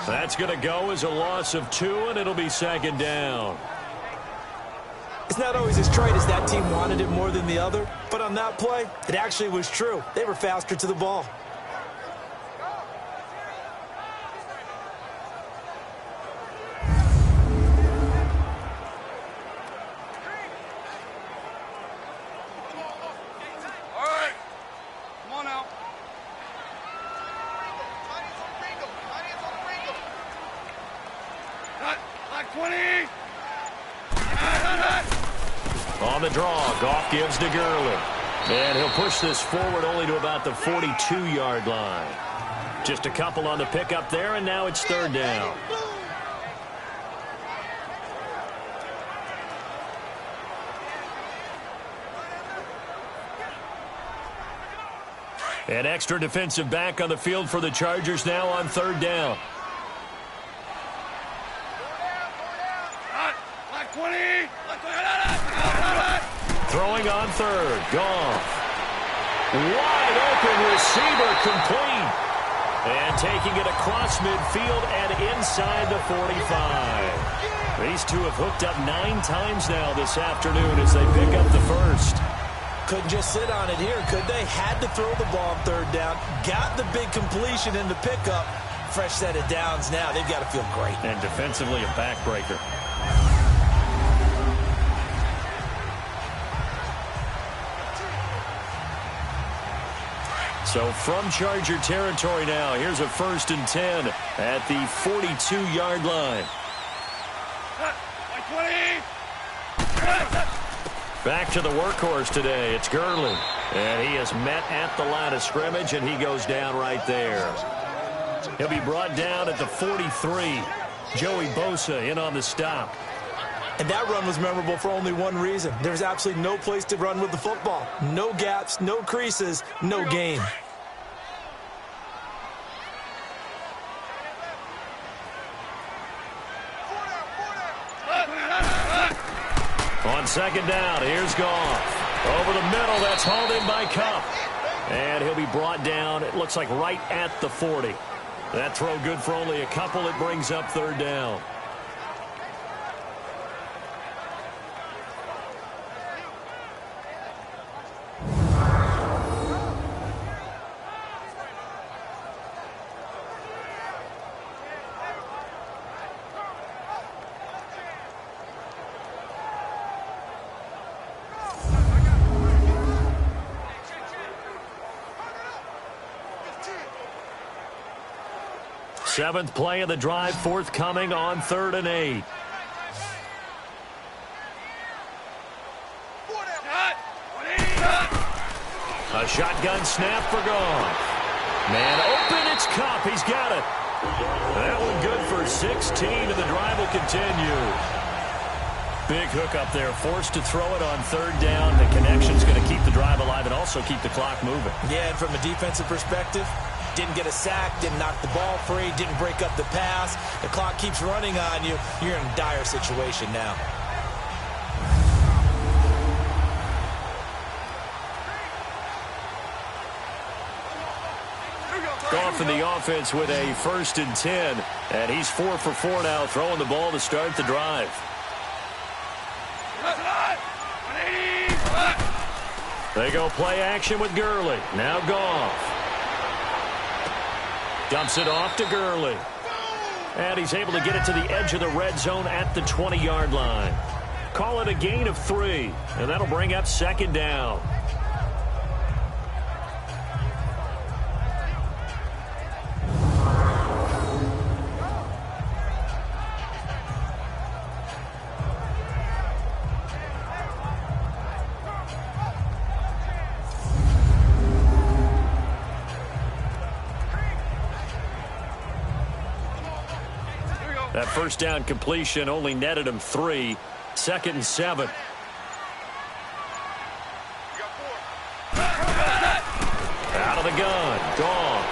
That's going to go as a loss of 2, and it'll be 2nd down. It's not always as trite as that team wanted it more than the other, but on that play, it actually was true. They were faster to the ball. On the draw, Goff gives to Gurley. And he'll push this forward only to about the 42-yard line. Just a couple on the pickup there, and now it's 3rd down. An extra defensive back on the field for the Chargers now on 3rd down. Throwing on 3rd, Goff. Wide open receiver complete. And taking it across midfield and inside the 45. These two have hooked up 9 times now this afternoon as they pick up the 1st. Couldn't just sit on it here, could they? Had to throw the ball on 3rd down. Got the big completion in the pickup. Fresh set of downs now. They've got to feel great. And defensively, a backbreaker. So from Charger territory now, here's a 1st and 10 at the 42-yard line. Back to the workhorse today. It's Gurley. And he is met at the line of scrimmage, and he goes down right there. He'll be brought down at the 43. Joey Bosa in on the stop. And that run was memorable for only one reason. There was absolutely no place to run with the football. No gaps, no creases, no gain. On 2nd down, here's Goff. Over the middle, that's hauled in by Kupp. And he'll be brought down, it looks like right at the 40. That throw good for only a couple. It brings up 3rd down. Seventh play of the drive forthcoming on 3rd and 8. A shotgun snap for Goff. Man open, it's Cup. He's got it. That one good for 16, and the drive will continue. Big hook up there, forced to throw it on 3rd down. The connection's going to keep the drive alive and also keep the clock moving. Yeah, and from a defensive perspective, didn't get a sack, didn't knock the ball free, didn't break up the pass. The clock keeps running on you. You're in a dire situation now. Goff in the offense with a 1st and 10. And he's 4 for 4 now, throwing the ball to start the drive. They go play action with Gurley. Now Goff. Dumps it off to Gurley. And he's able to get it to the edge of the red zone at the 20-yard line. Call it a gain of 3. And that'll bring up 2nd down. That 1st down completion only netted him 3. 2nd and 7. Out of the gun. Goff.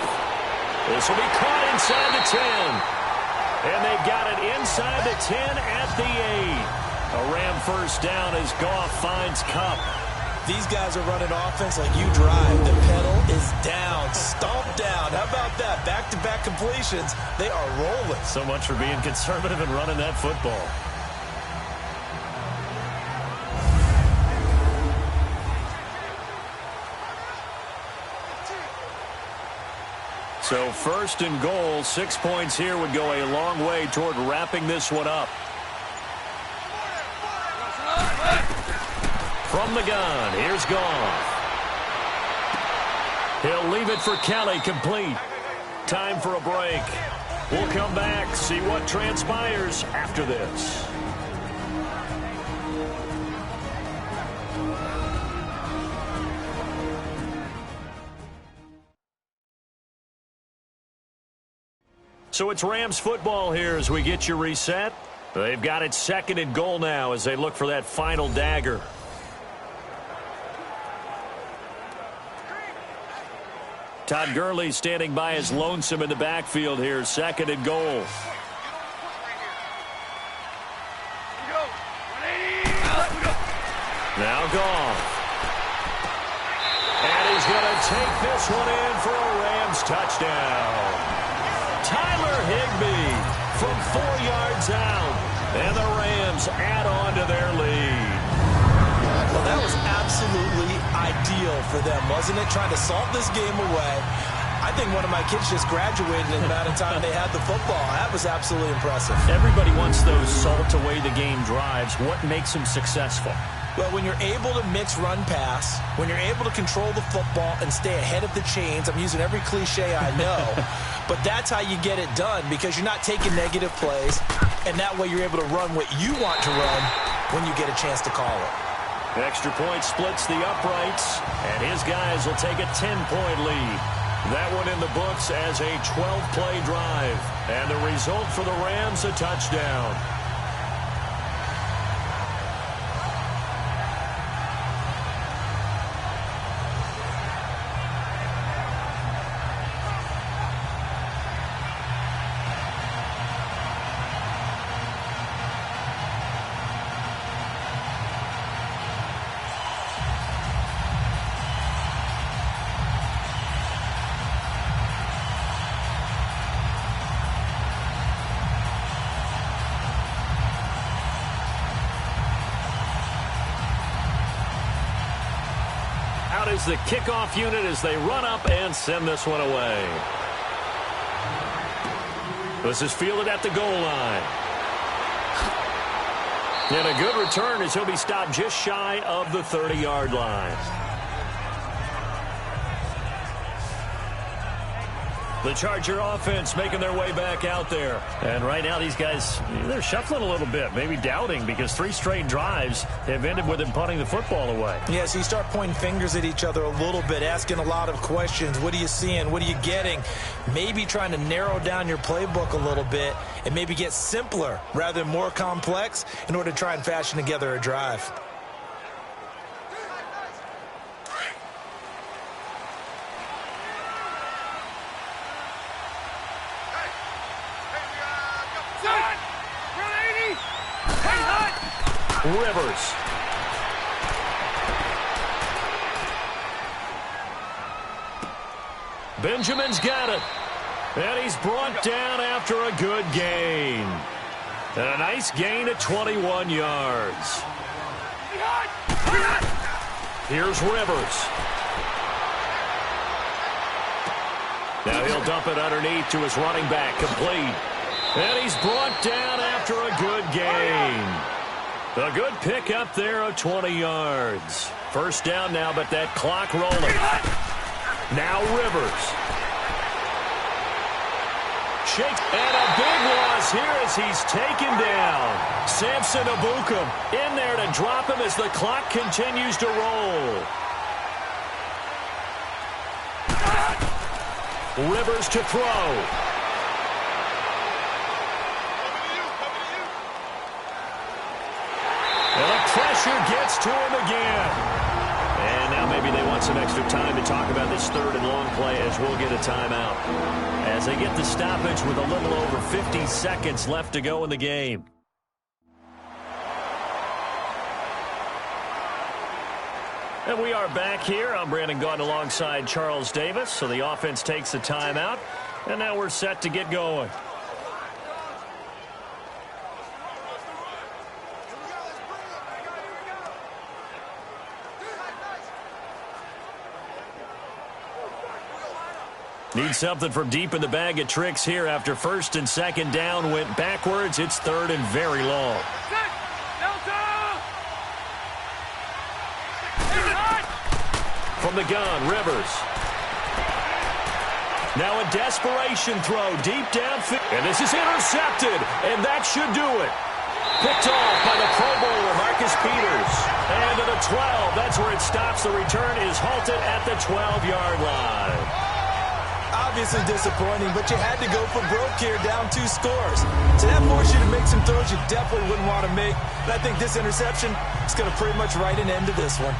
This will be caught inside the 10. And they got it inside the 10 at the 8. A Ram 1st down as Goff finds Cup. These guys are running offense like you drive. The pedal is down, stomped down. How about that? Back-to-back completions. They are rolling. So much for being conservative and running that football. So 1st and goal, 6 points here would go a long way toward wrapping this one up. From the gun, here's Goff. He'll leave it for Kelly, complete. Time for a break. We'll come back, see what transpires after this. So it's Rams football here as we get you reset. They've got it 2nd and goal now as they look for that final dagger. Todd Gurley standing by his lonesome in the backfield here. 2nd and goal. Now Goff. And he's going to take this one in for a Rams touchdown. Tyler Higbee from 4 yards out. And the Rams add on to their lead. Well, that was absolutely ideal for them, wasn't it? Trying to salt this game away. I think one of my kids just graduated in the amount of time they had the football. That was absolutely impressive. Everybody wants those salt away the game drives. What makes them successful? Well, when you're able to mix run pass, when you're able to control the football and stay ahead of the chains, I'm using every cliche I know, but that's how you get it done because you're not taking negative plays, and that way you're able to run what you want to run when you get a chance to call it. Extra point splits the uprights, and his guys will take a 10-point lead. That one in the books as a 12-play drive. And the result for the Rams, a touchdown. Is the kickoff unit as they run up and send this one away. This is fielded at the goal line. And a good return as he'll be stopped just shy of the 30-yard line. The Charger offense making their way back out there. And right now these guys, they're shuffling a little bit, maybe doubting, because 3 straight drives have ended with them punting the football away. Yeah, so you start pointing fingers at each other a little bit, asking a lot of questions. What are you seeing? What are you getting? Maybe trying to narrow down your playbook a little bit and maybe get simpler rather than more complex in order to try and fashion together a drive. Rivers. Benjamin's got it. And he's brought down after a good gain. And a nice gain at 21 yards. Here's Rivers. Now he'll dump it underneath to his running back, complete. And he's brought down after a good gain. A good pick up there of 20 yards. First down now, but that clock rolling. Now Rivers. Shake, and a big loss here as he's taken down. Samson Abukum in there to drop him as the clock continues to roll. Rivers to throw. And the pressure gets to him again. And now maybe they want some extra time to talk about this 3rd and long play as we'll get a timeout. As they get the stoppage with a little over 50 seconds left to go in the game. And we are back here. I'm Brandon Gaudin alongside Charles Davis. So the offense takes the timeout. And now we're set to get going. Need something from deep in the bag of tricks here after 1st and 2nd down went backwards. It's 3rd and very long. From the gun, Rivers. Now a desperation throw deep downfield. And this is intercepted, and that should do it. Picked off by the Pro Bowler, Marcus Peters. And to the 12, that's where it stops. The return is halted at the 12-yard line. Obviously disappointing, but you had to go for broke here, down 2 scores. So that forced you to make some throws you definitely wouldn't want to make. And I think this interception is going to pretty much write an end to this one.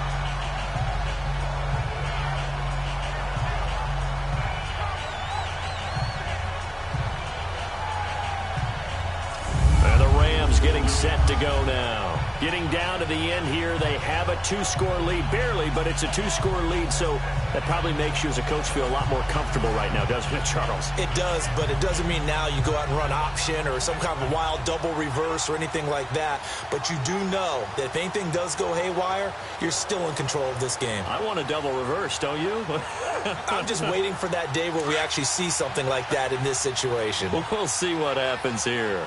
And the Rams getting set to go now. Getting down to the end here, they have a 2-score lead, barely, but it's a 2-score lead, so that probably makes you as a coach feel a lot more comfortable right now, doesn't it, Charles? It does, but it doesn't mean now you go out and run option or some kind of wild double reverse or anything like that. But you do know that if anything does go haywire, you're still in control of this game. I want a double reverse, don't you? I'm just waiting for that day where we actually see something like that in this situation. We'll see what happens here.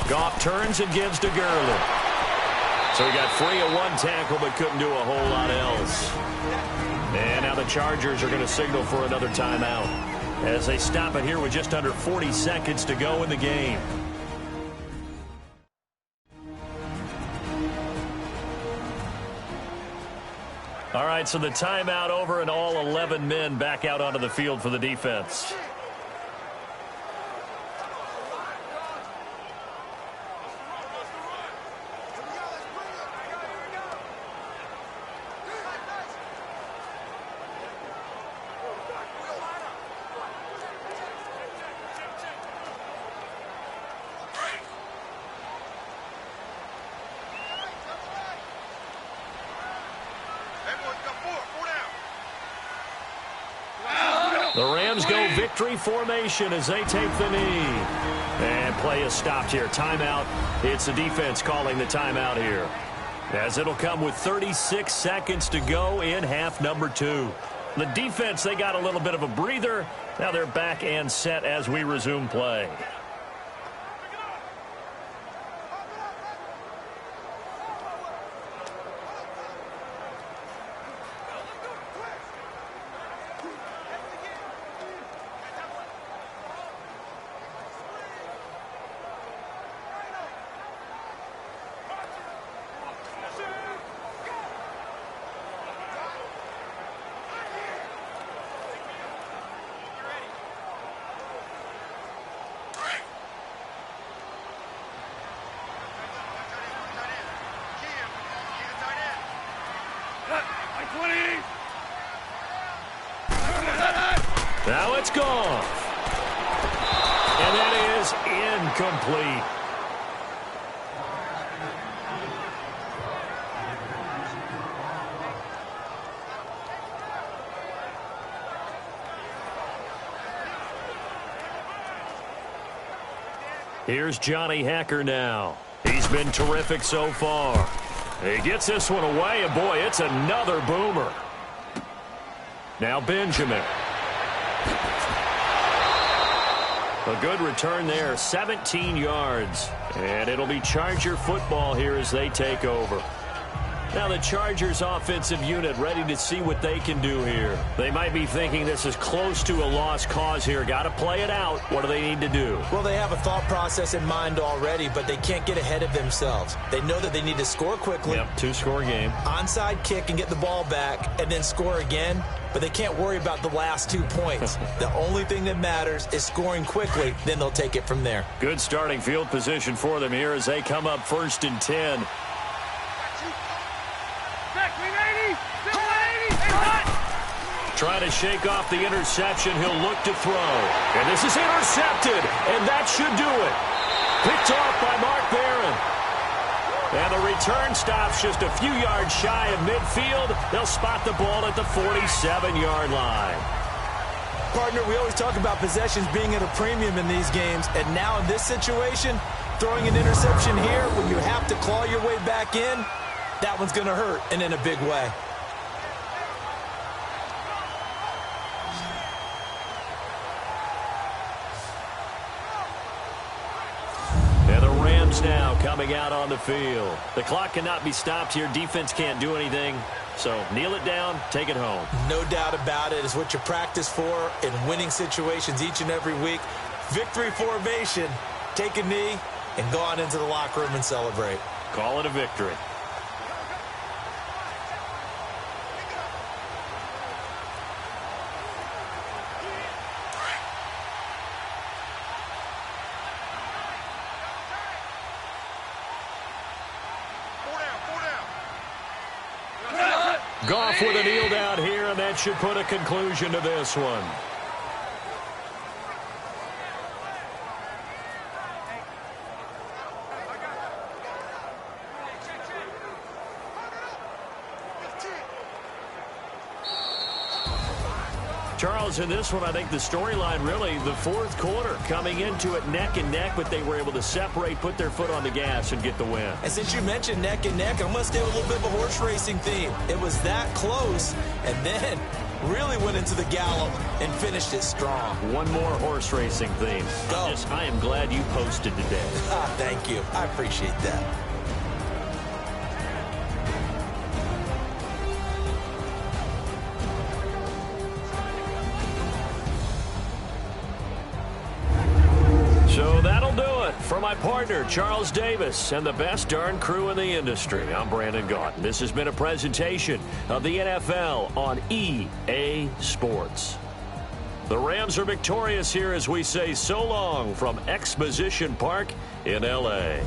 Goff turns and gives to Gurley. So he got free of 1 tackle but couldn't do a whole lot else. And now the Chargers are going to signal for another timeout as they stop it here with just under 40 seconds to go in the game. All right, so the timeout over and all 11 men back out onto the field for the defense. The Rams go victory formation as they take the knee. And play is stopped here. Timeout. It's the defense calling the timeout here. As it'll come with 36 seconds to go in half number 2. The defense, they got a little bit of a breather. Now they're back and set as we resume play. 20. Now it's gone. And that is incomplete. Here's Johnny Hacker now. He's been terrific so far. He gets this one away, and boy, it's another boomer. Now Benjamin. A good return there, 17 yards. And it'll be Charger football here as they take over. Now the Chargers offensive unit ready to see what they can do here. They might be thinking this is close to a lost cause here. Got to play it out. What do they need to do? Well, they have a thought process in mind already, but they can't get ahead of themselves. They know that they need to score quickly. Yep, two-score game. Onside kick and get the ball back and then score again. But they can't worry about the last 2 points. The only thing that matters is scoring quickly. Then they'll take it from there. Good starting field position for them here as they come up 1st and 10. Trying to shake off the interception. He'll look to throw. And this is intercepted. And that should do it. Picked off by Mark Barron. And the return stops just a few yards shy of midfield. They'll spot the ball at the 47-yard line. Partner, we always talk about possessions being at a premium in these games. And now in this situation, throwing an interception here when you have to claw your way back in, that one's going to hurt, and in a big way. Now coming out on the field. The clock cannot be stopped here. Defense can't do anything. So kneel it down, take it home. No doubt about it. It's what you practice for in winning situations each and every week. Victory formation. Take a knee and go on into the locker room and celebrate. Call it a victory. Goff with a kneel down here, and that should put a conclusion to this one. Charles, in this one, I think the storyline really, the fourth quarter, coming into it neck and neck, but they were able to separate, put their foot on the gas, and get the win. And since you mentioned neck and neck, I'm going to stay with a little bit of a horse racing theme. It was that close, and then really went into the gallop and finished it strong. One more horse racing theme. Go. I am glad you posted today. Thank you. I appreciate that. So that'll do it for my partner, Charles Davis, and the best darn crew in the industry. I'm Brandon Gaudin. This has been a presentation of the NFL on EA Sports. The Rams are victorious here as we say so long from Exposition Park in L.A.